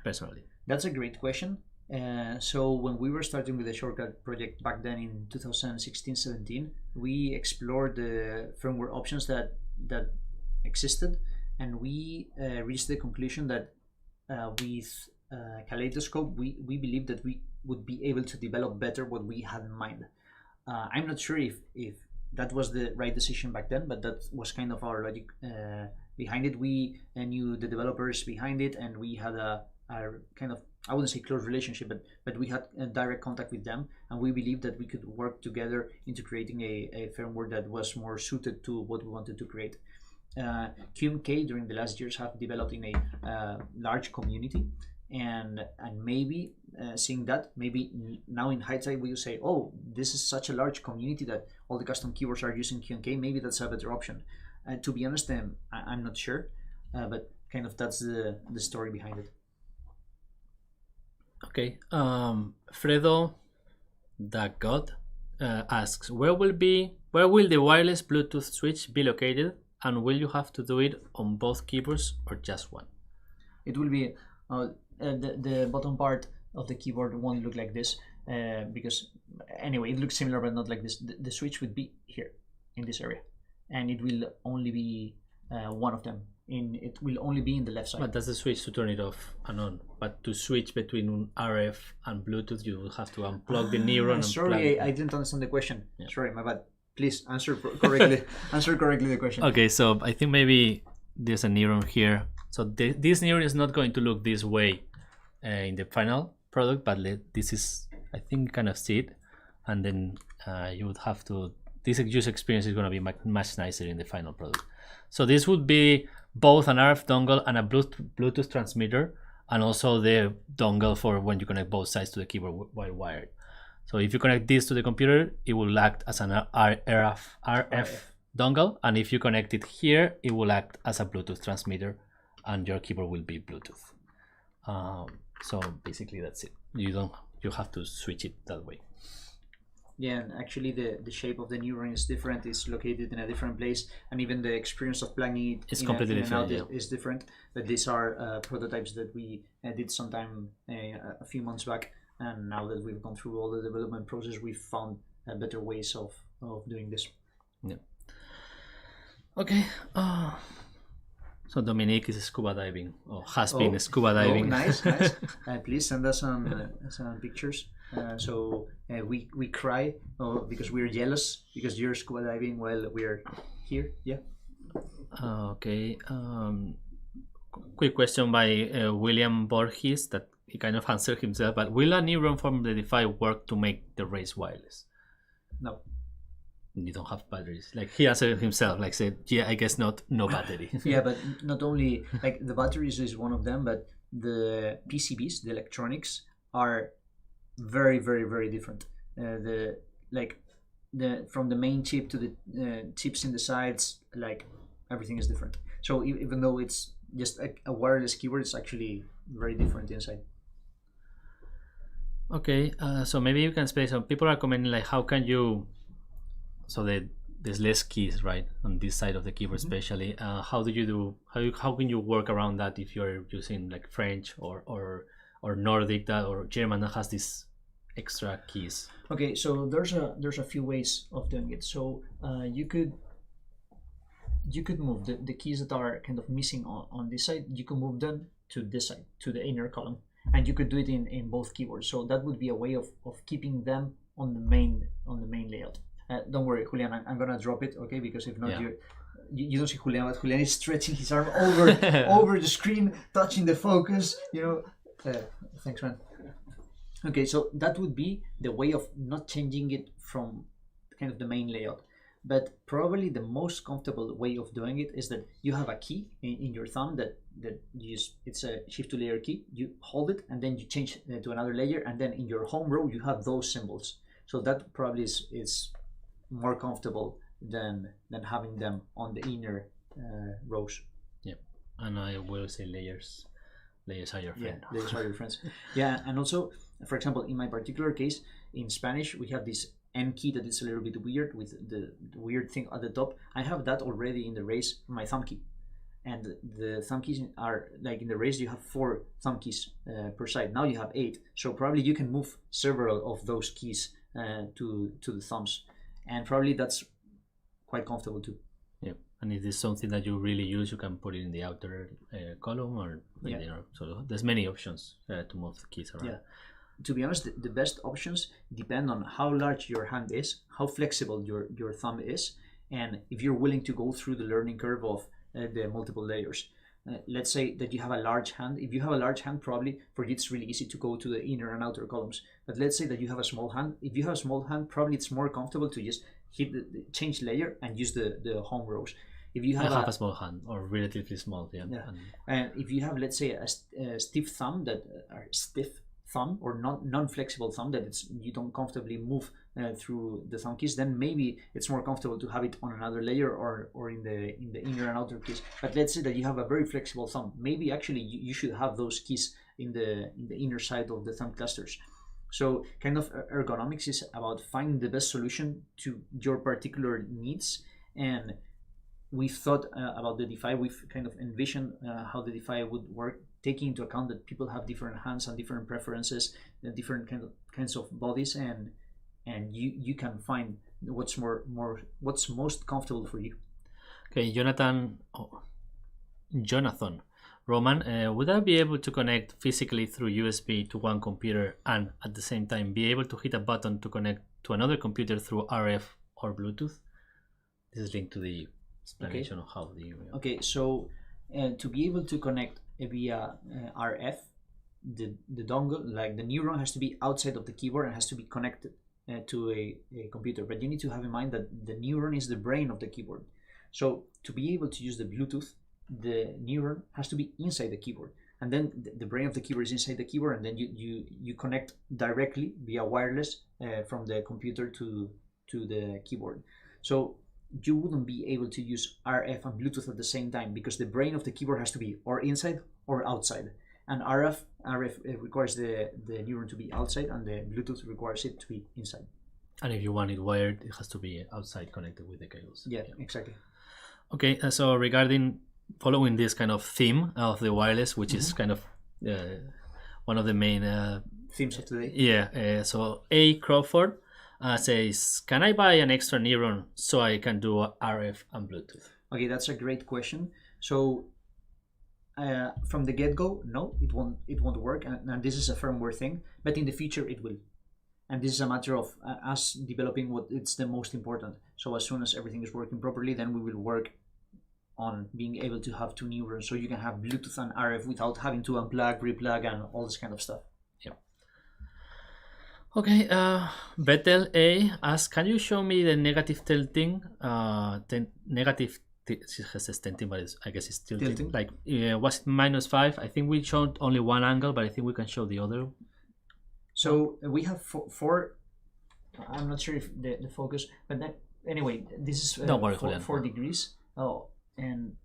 personally. That's a great question. So when we were starting with the shortcut project back then in 2016-17, we explored the firmware options that existed, and we reached the conclusion that with Kaleidoscope, we believed that we would be able to develop better what we had in mind. I'm not sure if that was the right decision back then, but that was kind of our logic behind it. We knew the developers behind it, and we had a kind of, I wouldn't say close relationship, but we had a direct contact with them, and we believed that we could work together into creating a firmware that was more suited to what we wanted to create. QMK during the last years have developed in a large community, and maybe seeing that, maybe now in hindsight we will say, oh, this is such a large community that all the custom keyboards are using QMK, maybe that's a better option. To be honest, I'm not sure, but kind of that's the story behind it. Okay, Fredo the God asks, where will the wireless Bluetooth switch be located, and will you have to do it on both keyboards or just one? It will be the bottom part of the keyboard won't look like this, because anyway it looks similar but not like this. The switch would be here in this area, and it will only be one of them. It will only be in the left side. But that's the switch to turn it off and on. But to switch between RF and Bluetooth, you will have to unplug the Neuron. Sorry, I didn't understand the question. Yeah. Sorry, my bad. Please answer correctly. Answer correctly the question. Okay, so I think maybe there's a Neuron here. So this Neuron is not going to look this way in the final product, but this is, I think you kind of see it, and then you would have to. This user experience is going to be much nicer in the final product. So this would be both an RF dongle and a Bluetooth transmitter, and also the dongle for when you connect both sides to the keyboard while wired. So if you connect this to the computer, it will act as an RF dongle, and if you connect it here, it will act as a Bluetooth transmitter, and your keyboard will be Bluetooth. So basically that's it. You have to switch it that way. Yeah, and actually the shape of the Neuron is different. It's located in a different place, and even the experience of plugging it it's completely different. Is different. But these are prototypes that we did sometime a few months back, and now that we've gone through all the development process, we've found better ways of doing this. Yeah. Okay. So Dominique is scuba diving, or has been scuba diving. Oh, nice. Please send us some pictures. So we cry because we're jealous because you're scuba diving while we're here. Yeah. Okay. Quick question by William Borges that he kind of answered himself. But will a Neuron from the Defy work to make the race wireless? No. You don't have batteries. Like he answered himself. Like said, yeah, I guess not. No battery. Yeah, but not only like the batteries is one of them, but the PCBs, the electronics, are very, very, very different. From the main chip to the chips in the sides, like everything is different. So even though it's just a wireless keyboard, it's actually very different inside. Okay, so maybe you can explain. Some people are commenting like, how can you? So there's less keys, right, on this side of the keyboard, especially. How can you work around that if you're using like French or Nordic or German that has these extra keys? Okay, so there's a few ways of doing it. So you could move the keys that are kind of missing on this side. You can move them to this side, to the inner column, and you could do it in both keyboards. So that would be a way of keeping them on the main layout. Don't worry, Julian, I'm gonna drop it, okay? Because if not, you don't see Julian, but Julian is stretching his arm over the screen, touching the focus. Thanks, man. Okay, so that would be the way of not changing it from kind of the main layout. But probably the most comfortable way of doing it is that you have a key in your thumb that you use. It's a shift to layer key. You hold it and then you change to another layer, and then in your home row you have those symbols. So that probably is more comfortable than having them on the inner rows. Yeah, and I will say layers. Layers are your friend. Yeah, layers are your friends. Yeah, and also, for example, in my particular case, in Spanish, we have this N key that is a little bit weird with the weird thing at the top. I have that already in the race, my thumb key. And the thumb keys are, like in the race, you have 4 thumb keys per side. Now you have 8. So probably you can move several of those keys to the thumbs. And probably that's quite comfortable too. Yeah, and if it's something that you really use, you can put it in the outer column or so there's many options to move the keys around. Yeah. To be honest, the best options depend on how large your hand is, how flexible your thumb is, and if you're willing to go through the learning curve of the multiple layers. Let's say that you have a large hand. If you have a large hand, probably for you it's really easy to go to the inner and outer columns. But let's say that you have a small hand. If you have a small hand, probably it's more comfortable to just hit the change layer and use the home rows. If you have a small hand or relatively small, yeah. And if you have, let's say, a stiff thumb or non-flexible thumb that you don't comfortably move through the thumb keys, then maybe it's more comfortable to have it on another layer or in the inner and outer keys. But let's say that you have a very flexible thumb, maybe actually you should have those keys in the inner side of the thumb clusters. So kind of ergonomics is about finding the best solution to your particular needs. And we've thought about the Defy. We've kind of envisioned how the Defy would work, taking into account that people have different hands and different preferences, and different kinds of bodies, and you can find what's most comfortable for you. Okay, Jonathan Roman, would I be able to connect physically through USB to one computer and at the same time be able to hit a button to connect to another computer through RF or Bluetooth? This is linked to the explanation of how the... Okay, so to be able to connect via RF, the dongle, like the Neuron, has to be outside of the keyboard and has to be connected to a computer. But you need to have in mind that the Neuron is the brain of the keyboard. So to be able to use the Bluetooth, the Neuron has to be inside the keyboard, and then the brain of the keyboard is inside the keyboard, and then you connect directly via wireless from the computer to the keyboard. So you wouldn't be able to use RF and Bluetooth at the same time, because the brain of the keyboard has to be or inside or outside, and RF requires the Neuron to be outside, and the Bluetooth requires it to be inside. And if you want it wired, it has to be outside, connected with the cables. Yeah. Exactly. Okay, so regarding following this kind of theme of the wireless, which is kind of one of the main themes of today. Yeah, so A. Crawford says, can I buy an extra Neuron so I can do RF and Bluetooth? Okay, that's a great question. So from the get-go, no, it won't work, and this is a firmware thing, but in the future it will. And this is a matter of us developing what it's the most important. So as soon as everything is working properly, then we will work on being able to have 2 Neurons, so you can have Bluetooth and RF without having to unplug, replug, and all this kind of stuff. Yeah. Okay, Vettel A asks, can you show me the negative tilting? Negative, it says tilting, but I guess it's tilting. Like, was it -5? I think we showed only one angle, but I think we can show the other. So we have four. I'm not sure if the focus, but then, anyway, this is 4 degrees. Oh, and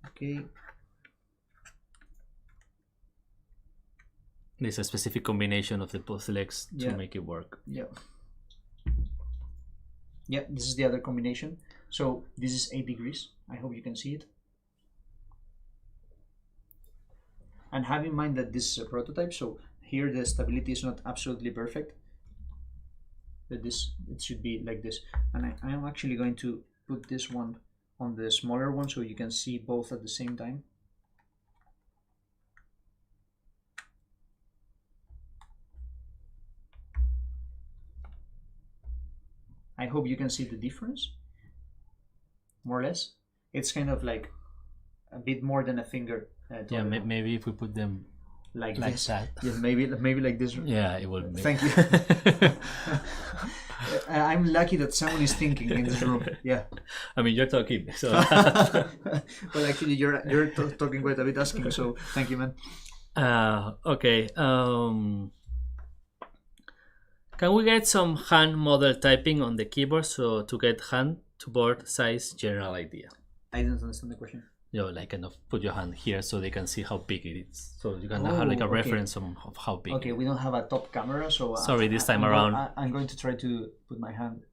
okay. There's a specific combination of the both legs to make it work. Yeah. Yeah, this is the other combination. So this is 8 degrees. I hope you can see it. And have in mind that this is a prototype, so here the stability is not absolutely perfect. But it should be like this. And I am actually going to put this one on the smaller one so you can see both at the same time. I hope you can see the difference, more or less. It's kind of like a bit more than a finger. Yeah, maybe if we put them like Like this. that. Yeah, maybe like this. Yeah, it will be. Thank you. I'm lucky that someone is thinking in this room. Yeah. I mean, you're talking, so Well, actually, you're talking quite a bit, asking. So thank you, man. okay. Can we get some hand model typing on the keyboard so to get hand to board size general idea? I didn't understand the question. You know, like kind of put your hand here so they can see how big it is. So you can Oh, have like a okay. reference of how big. Okay, it we don't have a top camera, so Sorry, this time I'm around. I'm going to try to put my hand.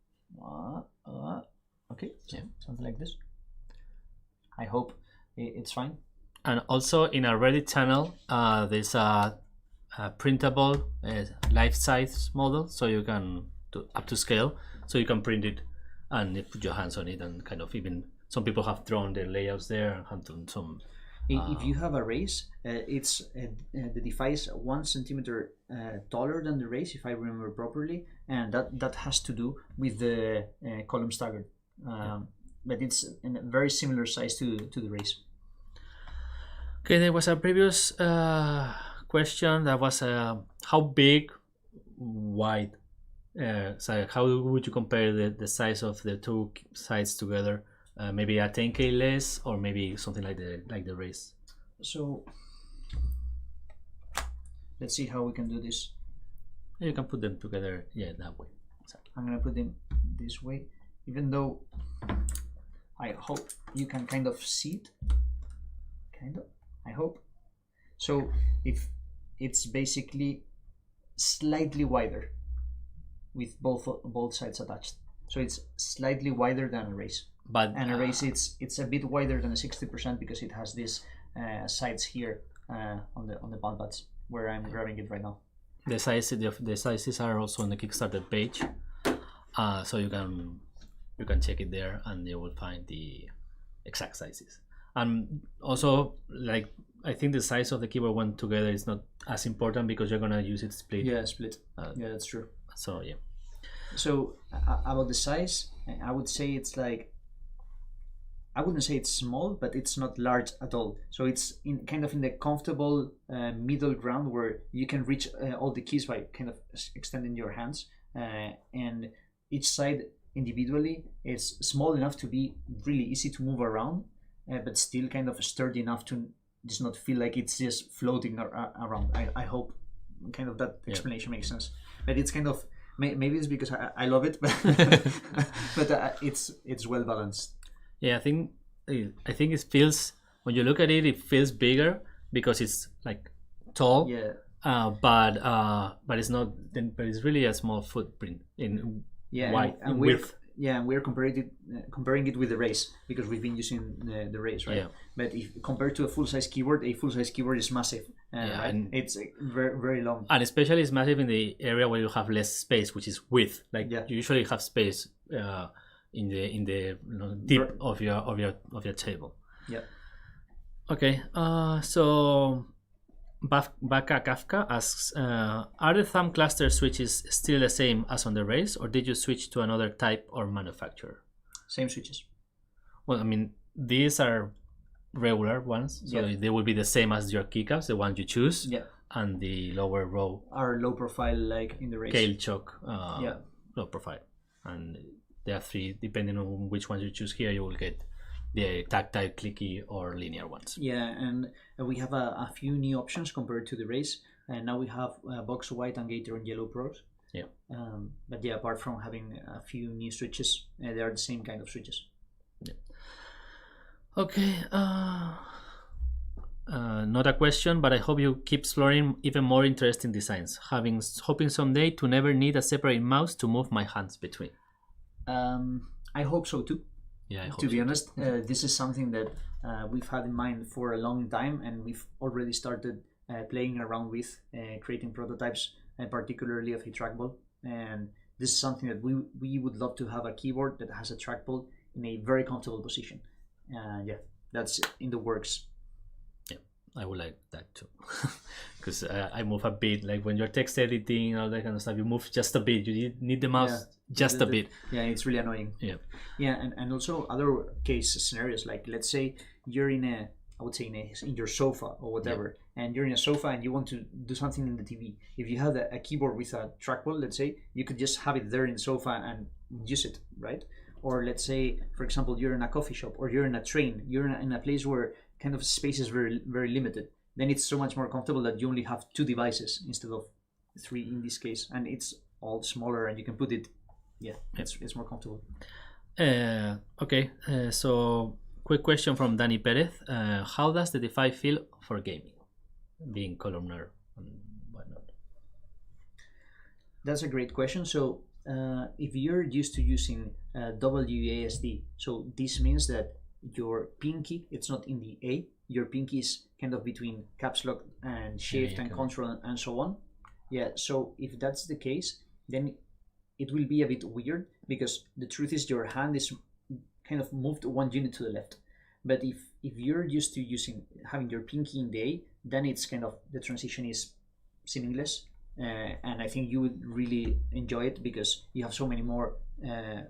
Okay, Yeah. something like this. I hope it's fine. And also in our Reddit channel, there's a printable life-size model, so you can do up to scale, so you can print it and put your hands on it, and kind of even some people have drawn their layouts there and have done some. If you have a race, it's the Defy is 1 centimeter taller than the race, if I remember properly, and that has to do with the column staggered. But it's in a very similar size to the race. Okay, there was a previous question that was how big, wide. So how would you compare the size of the two sides together? Maybe a 10K less, or maybe something like the race. So let's see how we can do this. You can put them together, yeah, that way. Exactly. I'm gonna put them this way, even though I hope you can kind of see it. Kind of, I hope. So if it's basically slightly wider with both sides attached. So it's slightly wider than a race. But And a race, it's a bit wider than a 60% because it has these sides here on the palm pads where I'm grabbing it right now. the sizes are also on the Kickstarter page, so you can check it there and you will find the exact sizes. And also, like, I think the size of the keyboard one together is not as important because you're gonna use it split. Yeah, split. Yeah, that's true. So yeah. So about the size, I would say it's like, I wouldn't say it's small, but it's not large at all. So it's in the comfortable middle ground where you can reach all the keys by kind of extending your hands, and each side individually is small enough to be really easy to move around, but still kind of sturdy enough to just not feel like it's just floating around. I hope kind of that explanation makes sense. But it's kind of, maybe it's because I love it, but it's well balanced. Yeah, I think it feels, when you look at it, it feels bigger because it's like tall. Yeah. But it's not. But it's really a small footprint in width. And we're comparing it with the race because we've been using the race, right? Yeah. But if compared to a full-size keyboard is massive, right? and it's very, very long. And especially it's massive in the area where you have less space, which is width. Like you usually have space in the deep of your table. Yeah. Okay. So Baka Kafka asks, are the thumb cluster switches still the same as on the race, or did you switch to another type or manufacturer? Same switches. Well, I mean, these are regular ones, so they will be the same as your keycaps, the one you choose. Yeah. And the lower row are low profile, like in the race. Kale chalk, low profile, and there are three. Depending on which ones you choose here, you will get the tactile, clicky, or linear ones. Yeah, and we have a few new options compared to the race. And now we have box white and gator and yellow pros. Yeah. But yeah, apart from having a few new switches, they are the same kind of switches. Yeah. Okay. Not a question, but I hope you keep exploring even more interesting designs. Hoping someday to never need a separate mouse to move my hands between. I hope so too. Yeah, I hope to be honest, this is something that we've had in mind for a long time, and we've already started playing around with, creating prototypes, particularly of a trackball. And this is something that we would love to have a keyboard that has a trackball in a very comfortable position. Yeah, that's in the works. Yeah, I would like that too, because I move a bit. Like when you're text editing and all that kind of stuff, you move just a bit. You need the mouse just a bit. Yeah, it's really annoying. Yeah, yeah, and also other case scenarios, like let's say you're in I would say in your sofa or whatever, and you're in a sofa and you want to do something in the TV. If you had a keyboard with a trackball, let's say, you could just have it there in the sofa and use it, right? Or let's say, for example, you're in a coffee shop or you're in a train, you're in a place where kind of space is very, very limited. Then it's so much more comfortable that you only have 2 devices instead of 3 in this case, and it's all smaller and you can put it. It's more comfortable. Okay, so quick question from Danny Perez. How does the Defy feel for gaming, being columnar and whatnot? That's a great question. So if you're used to using WASD, so this means that your pinky, it's not in the A, your pinky is kind of between caps lock and shift and control and so on. Yeah, so if that's the case, then it will be a bit weird, because the truth is your hand is kind of moved 1 unit to the left. But if you're used to having your pinky in the A, then it's kind of, the transition is seamless, and I think you would really enjoy it because you have so many more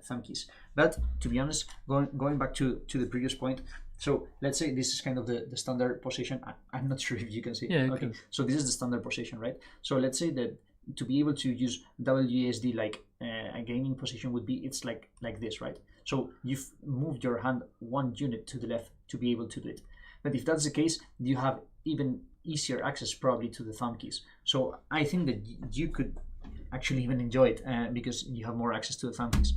thumb keys. But to be honest, going back to the previous point, so let's say this is kind of the standard position. I'm not sure if you can see. Yeah, okay. So this is the standard position, right? So let's say that to be able to use WASD like a gaming position would be, it's like this, right? So you've moved your hand 1 unit to the left to be able to do it. But if that's the case, you have even easier access probably to the thumb keys. So I think that you could actually even enjoy it because you have more access to the thumb keys.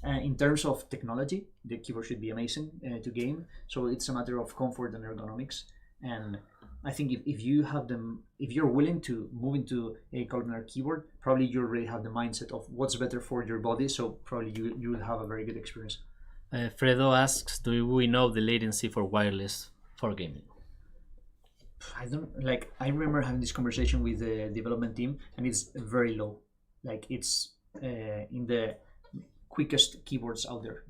In terms of technology, the keyboard should be amazing to game. So it's a matter of comfort and ergonomics. And I think if you have them, if you're willing to move into a columnar keyboard, probably you already have the mindset of what's better for your body. So probably you will have a very good experience. Fredo asks, do we know the latency for wireless for gaming? I remember having this conversation with the development team, and it's very low. Like it's in the quickest keyboards out there.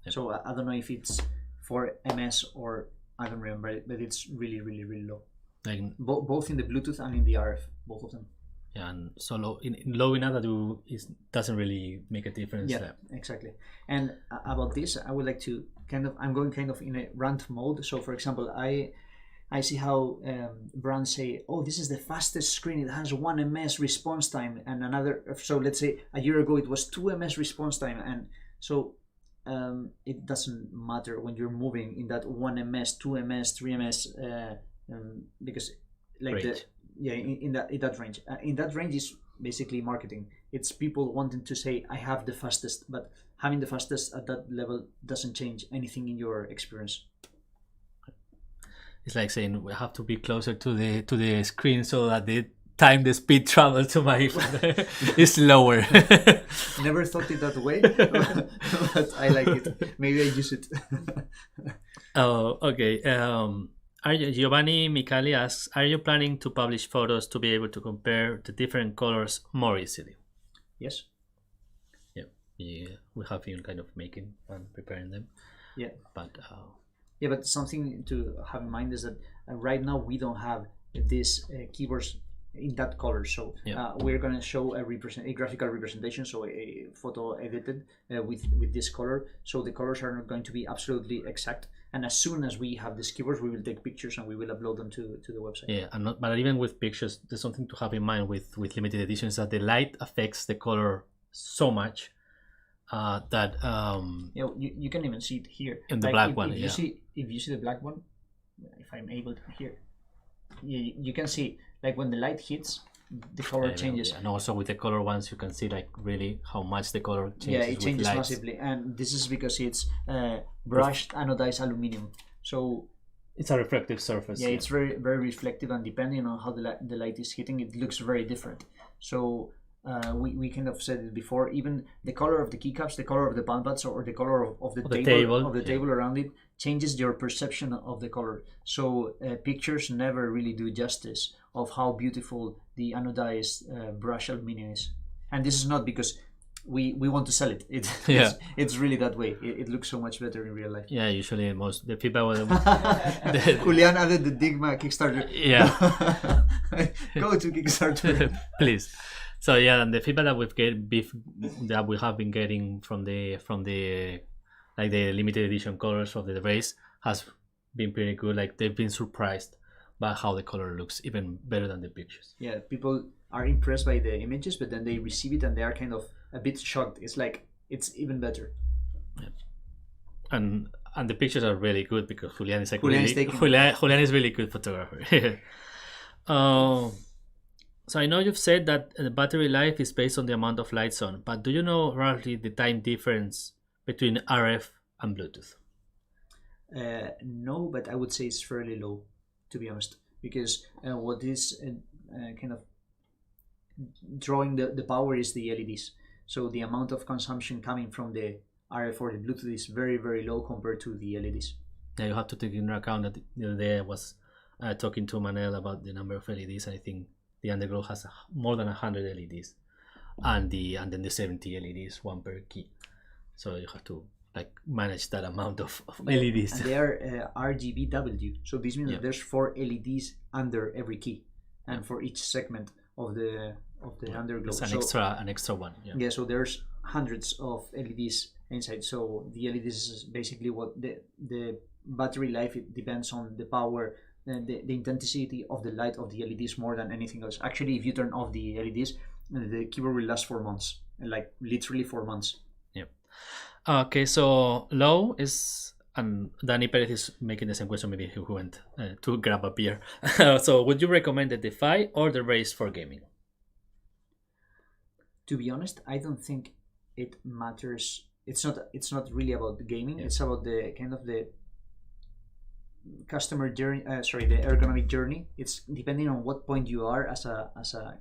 So I don't know if it's for MS or I don't remember, but it's really, really, really low. Like both in the Bluetooth and in the RF, both of them. Yeah, and so low enough that it doesn't really make a difference. Yeah, exactly. And about this, I would like to I'm going kind of in a rant mode. So for example, I see how brands say, oh, this is the fastest screen, it has 1 ms response time, and another, so let's say a year ago it was 2 ms response time, and so it doesn't matter when you're moving in that 1 ms, 2 ms, 3 ms, because like in that range. In that range is basically marketing. It's people wanting to say, I have the fastest, but having the fastest at that level doesn't change anything in your experience. It's like saying we have to be closer to the screen so that the speed travel to my is lower. Never thought it that way, but I like it. Maybe I use it. Oh, okay. Giovanni Micali asks, are you planning to publish photos to be able to compare the different colors more easily? Yes. Yeah, we have been kind of making and preparing them. Yeah. But something to have in mind is that right now we don't have these keyboards in that color. So we're going to show a graphical representation, so a photo edited with this color. So the colors are not going to be absolutely exact. And as soon as we have these keyboards, we will take pictures and we will upload them to the website. Yeah, but even with pictures, there's something to have in mind with limited editions, that the light affects the color so much that you can even see it here in the black one. If you see the black one, if I'm able to here, you can see like when the light hits, the color changes. And also with the color ones, you can see like really how much the color changes. Yeah, it changes massively, and this is because it's brushed anodized aluminum. So it's a reflective surface. Yeah, it's very, very reflective, and depending on how the light is hitting, it looks very different. So we kind of said it before, even the color of the keycaps, the color of the palm pads, or the color of the table around it changes your perception of the color. So pictures never really do justice of how beautiful the anodized brush aluminum is. And this is not because we want to sell it. It's really that way. It looks so much better in real life. Yeah, usually the people Julian added the Dygma Kickstarter. Yeah. Go to Kickstarter. Please. So yeah, and the feedback that we have been getting from the like the limited edition colors of the race has been pretty good. Like they've been surprised by how the color looks even better than the pictures. Yeah, people are impressed by the images, but then they receive it and they are kind of a bit shocked. It's like it's even better. Yeah. And the pictures are really good because Julian is like Julian is really good photographer. So I know you've said that the battery life is based on the amount of lights on, but do you know roughly the time difference between RF and Bluetooth? No, but I would say it's fairly low, to be honest, because what is kind of drawing the power is the LEDs. So the amount of consumption coming from the RF or the Bluetooth is very, very low compared to the LEDs. Yeah, you have to take into account that the other day I was talking to Manel about the number of LEDs. I think the underglow has more than 100 LEDs, and then the 70 LEDs, one per key. So you have to like manage that amount of LEDs. And they are RGBW, so this means that there's 4 LEDs under every key, and for each segment of the underglow. It's an extra one. Yeah. So there's hundreds of LEDs inside. So the LEDs is basically what the battery life. It depends on the power. The intensity of the light of the LEDs more than anything else. Actually, if you turn off the LEDs, the keyboard will last 4 months, like literally 4 months. Yeah. Okay, so low is, and Danny Perez is making the same question. Maybe he went to grab a beer. So, would you recommend the Defy or the Race for gaming? To be honest, I don't think it matters. It's not really about the gaming. It's about the kind of the customer journey, the ergonomic journey. It's depending on what point you are as a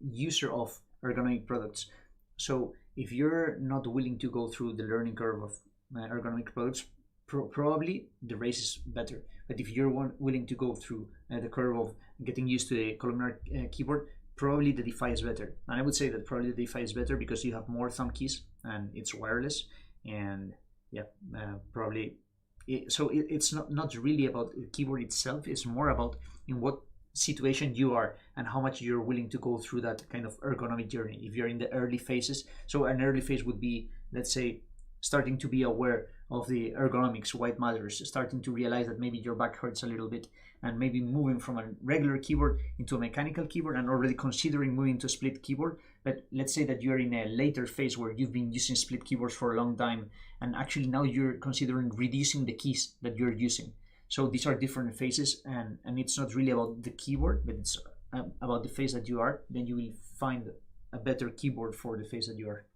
user of ergonomic products. So if you're not willing to go through the learning curve of ergonomic products, probably the Race is better. But if you're willing to go through the curve of getting used to the columnar keyboard, probably the Defy is better. And I would say that probably the Defy is better because you have more thumb keys and it's wireless, and probably. It's not really about the keyboard itself. It's more about in what situation you are and how much you're willing to go through that kind of ergonomic journey. If you're in the early phases, so an early phase would be, let's say, starting to be aware of the ergonomics, why it matters, starting to realize that maybe your back hurts a little bit, and maybe moving from a regular keyboard into a mechanical keyboard and already considering moving to split keyboard. But let's say that you're in a later phase where you've been using split keyboards for a long time, and actually now you're considering reducing the keys that you're using. So these are different phases, and it's not really about the keyboard, but it's about the phase that you are. Then you will find a better keyboard for the phase that you are.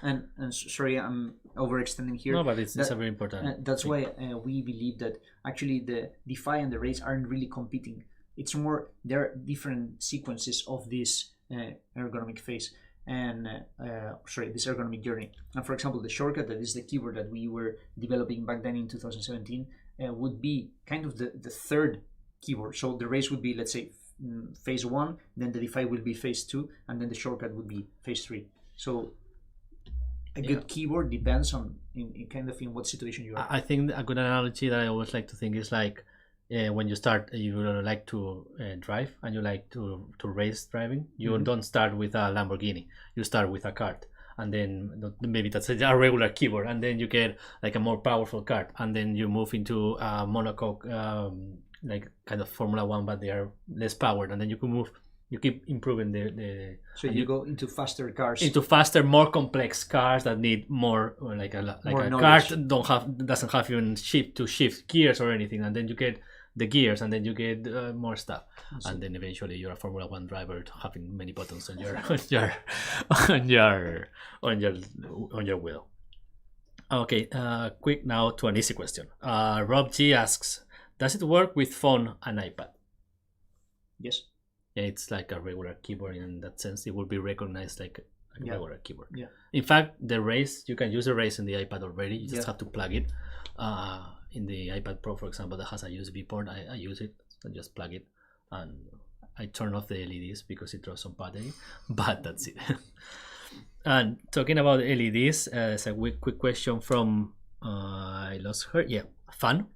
And sorry, I'm overextending here. No, but it's a very important. That's why we believe that actually the Defy and the Race aren't really competing. It's more there are different sequences of this ergonomic phase and this ergonomic journey. And for example, the shortcut, that is the keyboard that we were developing back then in 2017, would be kind of the third keyboard. So the Race would be, let's say, phase 1, then the Defy will be phase 2, and then the shortcut would be phase 3. So a good keyboard depends on in what situation you are. I think a good analogy that I always like to think is like when you start, you like to drive and you like to race driving. You don't start with a Lamborghini. You start with a kart, and then maybe that's a regular keyboard, and then you get like a more powerful kart, and then you move into a monocoque, like kind of Formula One, but they are less powered, and then you can move. You keep improving so you go into faster cars, into faster, more complex cars that need more, like a car doesn't have even shift gears or anything, and then you get the gears, and then you get more stuff, and then eventually you're a Formula One driver having many buttons on your wheel. Okay, quick now to an easy question. Rob G asks, does it work with phone and iPad? Yes. Yeah, it's like a regular keyboard in that sense. It will be recognized like a regular keyboard. Yeah. In fact, the Race, you can use the Race in the iPad already. You just have to plug it. In the iPad Pro, for example, that has a USB port. I use it. I just plug it, and I turn off the LEDs because it draws some battery. But that's it. And talking about LEDs, it's a quick question from I lost her. Yeah, Fan.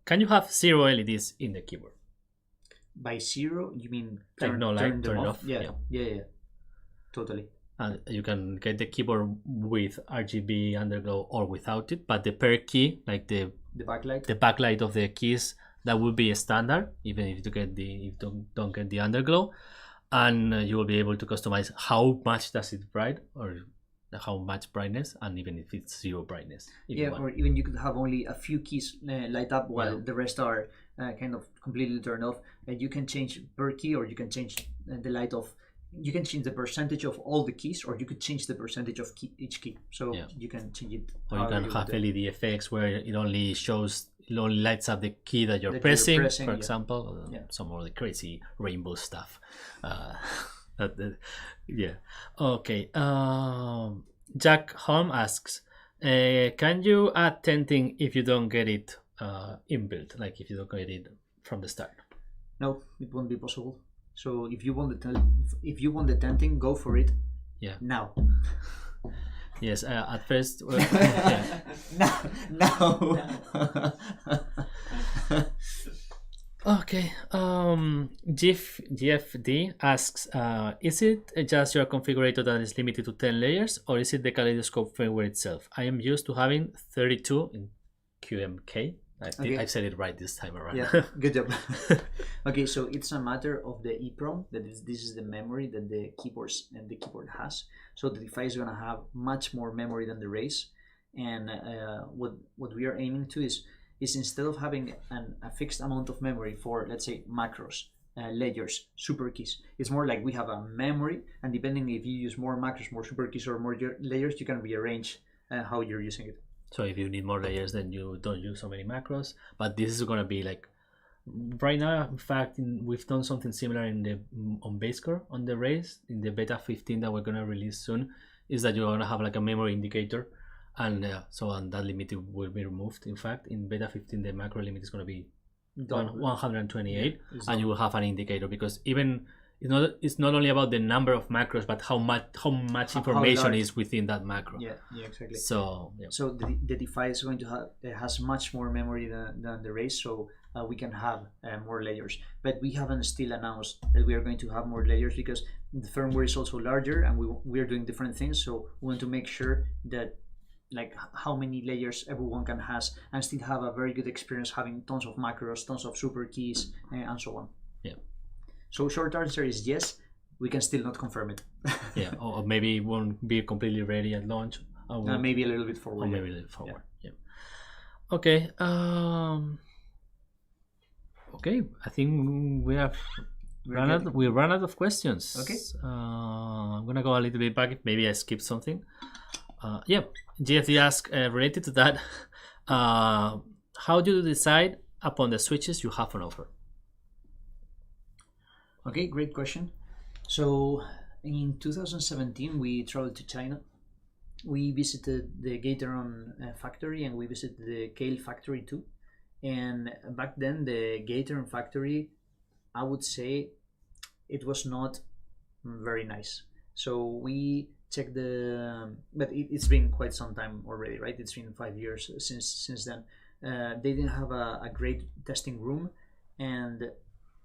Can you have 0 LEDs in the keyboard? By 0, you mean turn it off? Yeah, totally. and you can get the keyboard with RGB underglow or without it, but the per key, like the backlight of the keys, that will be a standard, even if you get if don't get the underglow, and you will be able to customize how much does it bright or how much brightness, and even if it's zero brightness. Or even you could have only a few keys light up while the rest are kind of completely turned off. You can change per key, or you can change the light of. You can change the percentage of all the keys, or you could change the percentage of each key. So you can change it. Or you can have LED effects where it only lights up the key that you're pressing, for example. Some more the crazy rainbow stuff. Okay. Jack Holm asks, can you add tenting if you don't get it inbuilt, like if you don't get it from the start? No, it won't be possible. So if you want the tenting, go for it. Yeah. Now. Yes. At first. No. Okay. GFD asks, is it just your configurator that is limited to 10 layers, or is it the Kaleidoscope firmware itself? I am used to having 32 in QMK. I said it right this time around. Yeah, good job. Okay, so it's a matter of the EEPROM. This is the memory that the keyboard has. So the Defy is gonna have much more memory than the Race, and what we are aiming to is instead of having a fixed amount of memory for, let's say, macros, layers, super keys, it's more like we have a memory, and depending if you use more macros, more super keys, or more layers, you can rearrange how you're using it. So if you need more layers, then you don't use so many macros. But this is going to be like right now. In fact, we've done something similar on Bazecor on the Race in the beta 15 that we're going to release soon. Is that you're going to have like a memory indicator, and that limit will be removed. In fact, in beta 15, the macro limit is going to be 128, and you will have an indicator, because even it's not only about the number of macros, but how much information is within that macro. Yeah, exactly. So the Defy is going to have has much more memory than the Race, so we can have more layers. But we haven't still announced that we are going to have more layers, because the firmware is also larger, and we are doing different things. So we want to make sure that like how many layers everyone can has, and still have a very good experience having tons of macros, tons of super keys, and so on. Yeah. So short answer is yes, we can still not confirm it. Yeah, or maybe it won't be completely ready at launch. Maybe a little bit forward. Or maybe a little forward. Yeah. Okay. Okay. I think we have run out of questions. Okay. I'm gonna go a little bit back. Maybe I skipped something. GFD asks, related to that, how do you decide upon the switches you have on offer? Okay, great question. So in 2017, we traveled to China. We visited the Gateron factory, and we visited the Kale factory too. And back then, the Gateron factory, I would say, it was not very nice. So we checked but it's been quite some time already, right? It's been 5 years since then. They didn't have a great testing room, and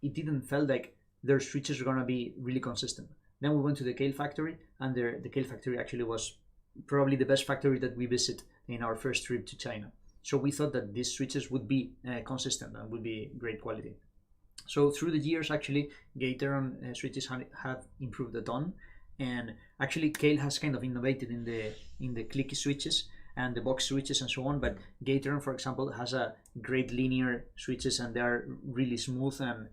it didn't feel like their switches are gonna be really consistent. Then we went to the Kale factory, and the Kale factory actually was probably the best factory that we visited in our first trip to China. So we thought that these switches would be consistent and would be great quality. So through the years, actually, Gateron switches have improved a ton, and actually Kale has kind of innovated in the clicky switches and the box switches and so on. But Gateron, for example, has a great linear switches, and they are really smooth and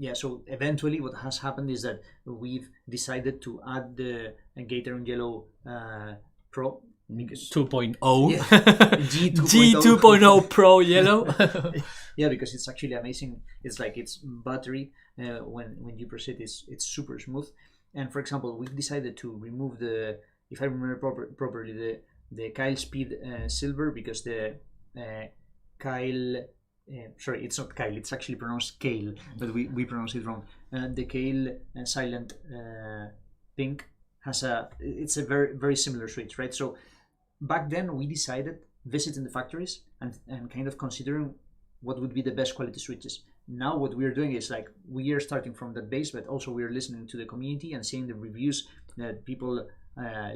yeah. So eventually, what has happened is that we've decided to add the Gateron Yellow Pro. 2.0 G2.0 Pro Yellow. Yeah, because it's actually amazing. It's like it's battery. When you press it, it's super smooth. And for example, we've decided to remove if I remember properly, the Kyle Speed Silver, because the Kyle. Sorry, it's not Kyle. It's actually pronounced Kale, but we pronounce it wrong. The Kale Silent Pink it's a very very similar switch, right? So back then we decided visiting the factories and kind of considering what would be the best quality switches. now what we're doing is like we are starting from that base, but also we're listening to the community and seeing the reviews that people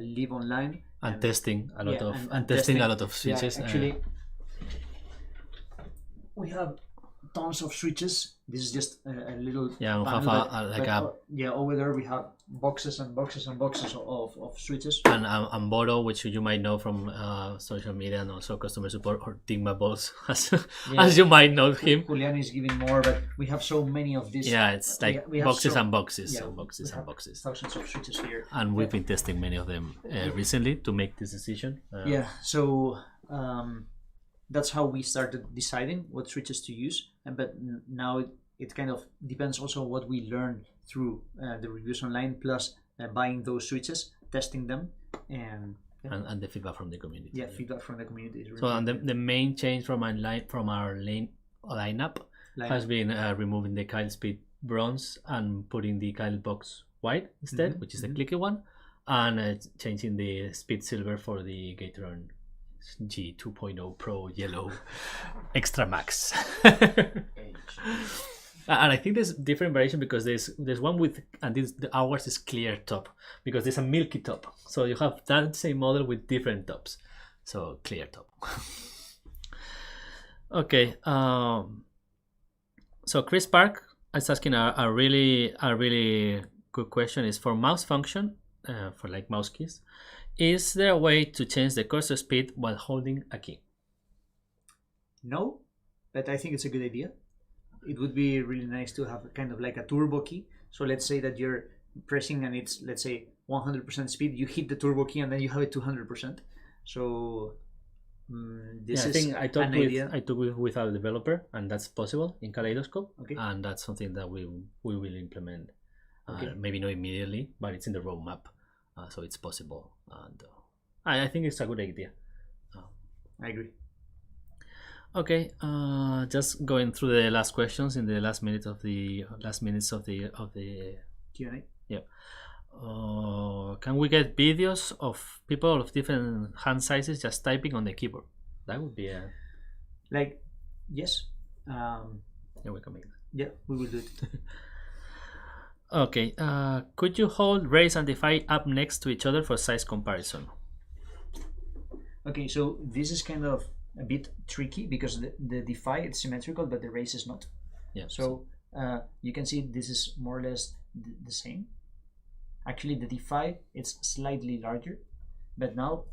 leave online and testing a lot of and testing a lot of switches. Yeah, actually, we have tons of switches. This is just a little we have over there we have boxes and boxes and boxes of switches. And Boro, which you might know from social media and also customer support, or Dygma Boss, as you might know him. Julian is giving more, but we have so many of these. Yeah, it's like boxes and boxes and boxes and boxes. Thousands of switches here. And we've been testing many of them recently to make this decision. So that's how we started deciding what switches to use. But now it kind of depends also on what we learn through the reviews online, plus buying those switches, testing them, and the feedback from the community. Yeah, feedback from the community is really so and the main change from our lineup has been removing the Kyle Speed bronze and putting the Kyle box white instead, which is the clicky one, and changing the Speed silver for the Gateron G 2.0 Pro yellow extra max. And I think there's different variation because there's one with, and ours is clear top, because there's a milky top, so you have that same model with different tops, so clear top. Okay, so Chris Park is asking a really good question. Is for mouse function, for like mouse keys, is there a way to change the cursor speed while holding a key? No, but I think it's a good idea. It would be really nice to have kind of like a turbo key. So let's say that you're pressing and it's, let's say, 100% speed. You hit the turbo key and then you have it 200%. So this is I talked with our developer, and that's possible in Kaleidoscope. Okay. And that's something that we will implement. Maybe not immediately, but it's in the roadmap, so it's possible. And I think it's a good idea. I agree. Okay, just going through the last questions in the last minutes of the Q&A. Yeah. Can we get videos of people of different hand sizes just typing on the keyboard? That would be a... yes. Yeah, we can make that. Yeah, we will do it. Okay, could you hold raise and defy up next to each other for size comparison? Okay, so this is kind of a bit tricky because the defy it's symmetrical, but the raise is not. Yeah. So you can see this is more or less the same. Actually, the defy it's slightly larger, but now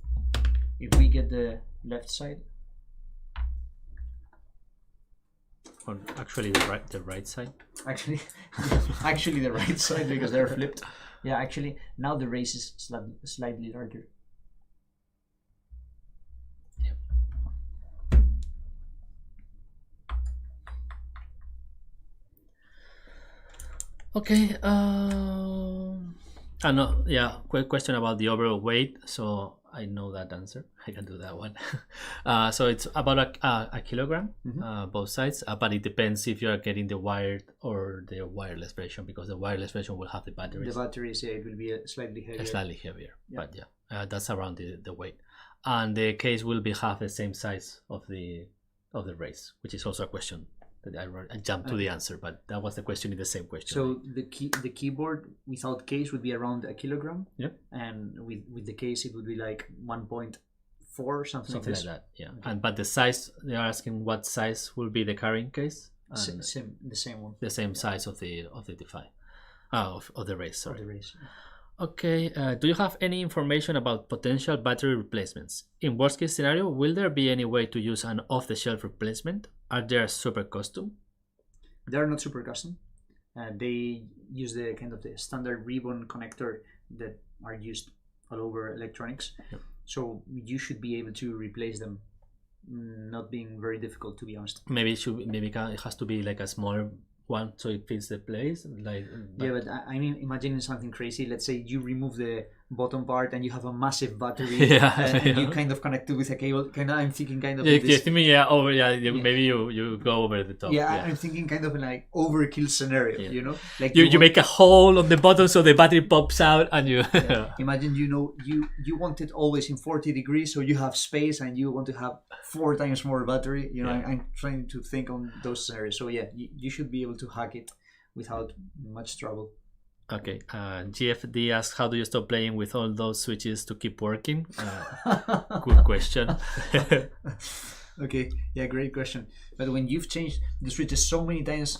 if we get the left side, or actually the right side. Actually the right side because they're flipped. Yeah, actually now the raise is slightly larger. Okay, quick question about the overall weight. So I know that answer. I can do that one. So it's about a kilogram, both sides, but it depends if you are getting the wired or the wireless version, because the wireless version will have the batteries. The batteries, yeah, it will be slightly heavier. But that's around the weight. And the case will be half the same size of the race, which is also a question that I jumped to the answer, but that was the question in the same question. So the keyboard without case would be around a kilogram. Yep. And with the case it would be like 1.4 something like that. Yeah. Okay. But the size, they are asking what size will be the carrying case. The same one. The same size of the Defy. Of the race. Sorry. Of the race. Okay. Do you have any information about potential battery replacements? In worst case scenario, will there be any way to use an off-the-shelf replacement? Are they super custom? They are not super custom. They use the kind of the standard ribbon connector that are used all over electronics. Yep. So you should be able to replace them, not being very difficult, to be honest. Maybe it has to be like a smaller one so it fits the place. But I mean, imagining something crazy. Let's say you remove the bottom part, and you have a massive battery, Yeah, and yeah. you kind of connect it with a cable. I'm thinking kind of Yeah, like this. maybe you go over the top. Yeah, I'm thinking kind of like overkill scenario. Yeah. You know, like You make a hole on the bottom so the battery pops out, and you. imagine you want it always in 40 degrees, so you have space, and you want to have 4 times more battery. You know, Yeah. I'm trying to think on those scenarios. So yeah, you should be able to hack it without much trouble. Okay. GFD asks, how do you stop playing with all those switches to keep working? Good question. Okay, yeah, great question. But when you've changed the switches so many times,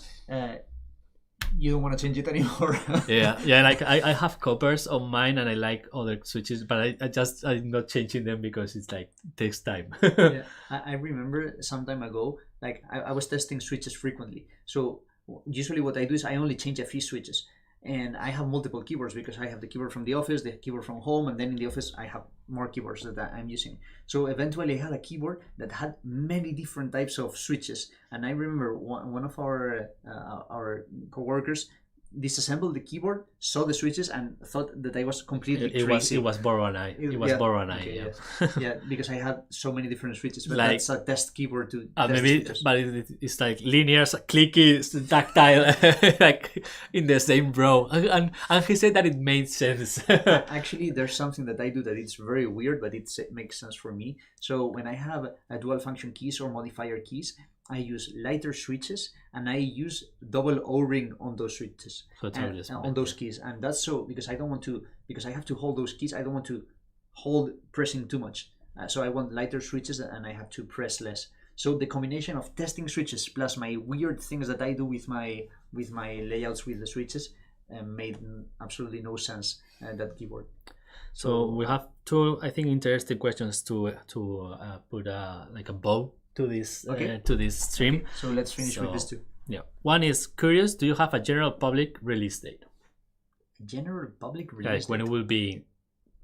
you don't want to change it anymore. yeah. Like I have coppers on mine, and I like other switches, but I'm not changing them because it's like it takes time. Yeah, I remember some time ago, like I was testing switches frequently. So usually what I do is I only change a few switches, and I have multiple keyboards because I have the keyboard from the office, the keyboard from home, and then in the office I have more keyboards that I'm using. So eventually I had a keyboard that had many different types of switches, and I remember one of our coworkers disassembled the keyboard, saw the switches, and thought that I was completely crazy. It was Boroni. Okay, yeah, because I had so many different switches. But Like- that's a test keyboard to test Maybe, switches. but it's like linear, clicky, tactile, like in the same row. And he said that it made sense. Actually, there's something that I do that it's very weird, but it makes sense for me. So when I have a dual function keys or modifier keys, I use lighter switches, and I use double O-ring on those switches, So it's always on those keys, and that's so because I don't want to, because I have to hold those keys. I don't want to hold pressing too much, so I want lighter switches, and I have to press less. So the combination of testing switches plus my weird things that I do with my layouts with the switches made absolutely no sense. That keyboard. So we have two, I think, interesting questions to put like a bow to this to this stream. Okay, so let's finish with this two. Yeah. One is curious. Do you have a general public release date? General public release Like when date? it will be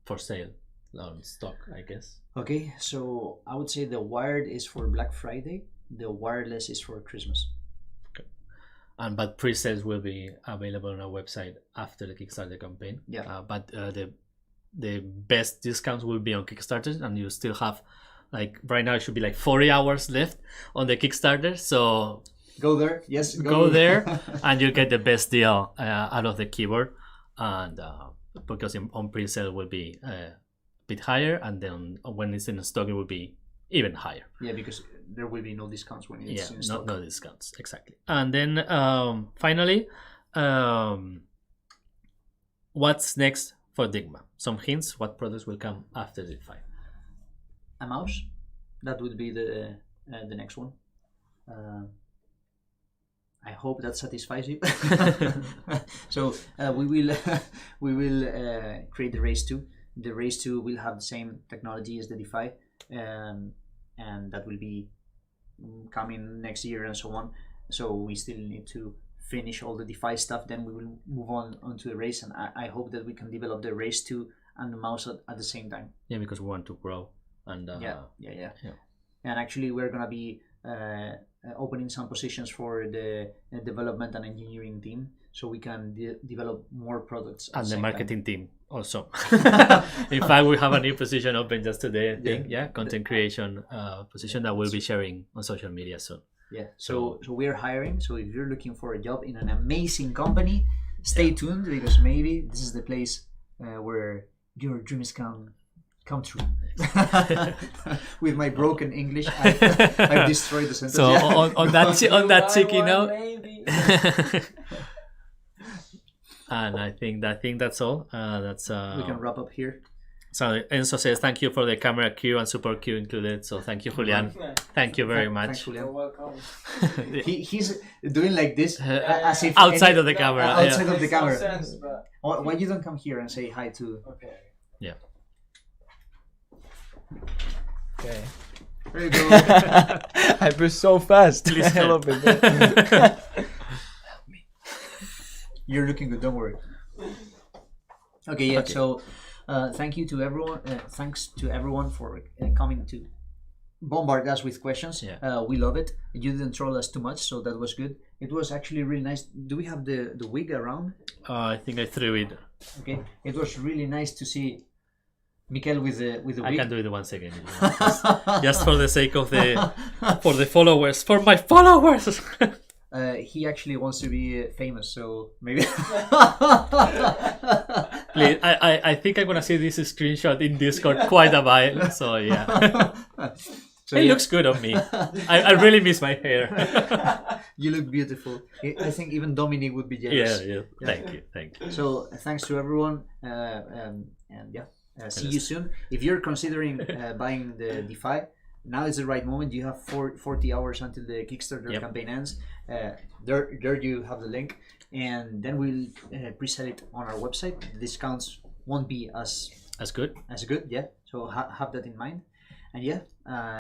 for sale on stock, I guess. Okay, so I would say the wired is for Black Friday. The wireless is for Christmas. But pre-sales will be available on our website after the Kickstarter campaign. Yeah. But the best discounts will be on Kickstarter, and you still have, like right now, it should be like 40 hours left on the Kickstarter. So Go there. Yes, go there, and you get the best deal out of the keyboard. And because on pre-sale will be a bit higher, and then when it's in stock, it will be even higher. Yeah, because there will be no discounts when it's in stock. no discounts, exactly. And then finally, what's next for Dygma? Some hints. What products will come after Defy? A mouse. That would be the next one. I hope that satisfies you. So we will create the Race 2. The Race 2 will have the same technology as the Defy, and that will be coming next year and so on. So we still need to finish all the Defy stuff. Then we will move on to the Race, and I hope that we can develop the Race 2 and the mouse at the same time. Yeah, because we want to grow. And yeah. And actually, we're gonna be opening some positions for the development and engineering team, so we can develop more products. And the marketing team also. In fact, we have a new position open just today, I think. Yeah, content creation position that we'll be sharing on social media soon. Yeah, so we're hiring. So if you're looking for a job in an amazing company, stay tuned, because maybe this is the place where your dreams come true. With my broken English, I've destroyed the sentence. So on that cheeky note, and I think that's all. That's we can wrap up here. So Enzo says thank you for the camera queue and support queue included. So thank you, Julian. Thank you very much. Thanks, Julian. You're welcome. He's doing like this as if outside of the camera. outside of the Makes no camera. sense, but Why you don't come here and say hi to? okay. Yeah. Okay. There you go. I was so fast. Please I help. love it. You're looking good. Don't worry. Okay. Yeah. Okay. So, thank you to everyone. Thanks to everyone for coming to bombard us with questions. Yeah. We love it. You didn't troll us too much, so that was good. It was actually really nice. Do we have the wig around? I think I threw it. Okay. It was really nice to see Mikel with the wig. I can do it once again. Just for the sake of for the followers, for my followers. He actually wants to be famous, so maybe. Please, I think I'm gonna see this screenshot in Discord quite a while. So yeah, So, it yeah. looks good on me. I really miss my hair. You look beautiful. I think even Dominic would be jealous. yeah. Thank you. So thanks to everyone, and yeah, see you soon. If you're considering buying the Defy, now is the right moment. You have 40 hours until the Kickstarter campaign ends. There you have the link, and then we'll pre-sell it on our website. The discounts won't be as That's good. good. Yeah, so have that in mind, and yeah.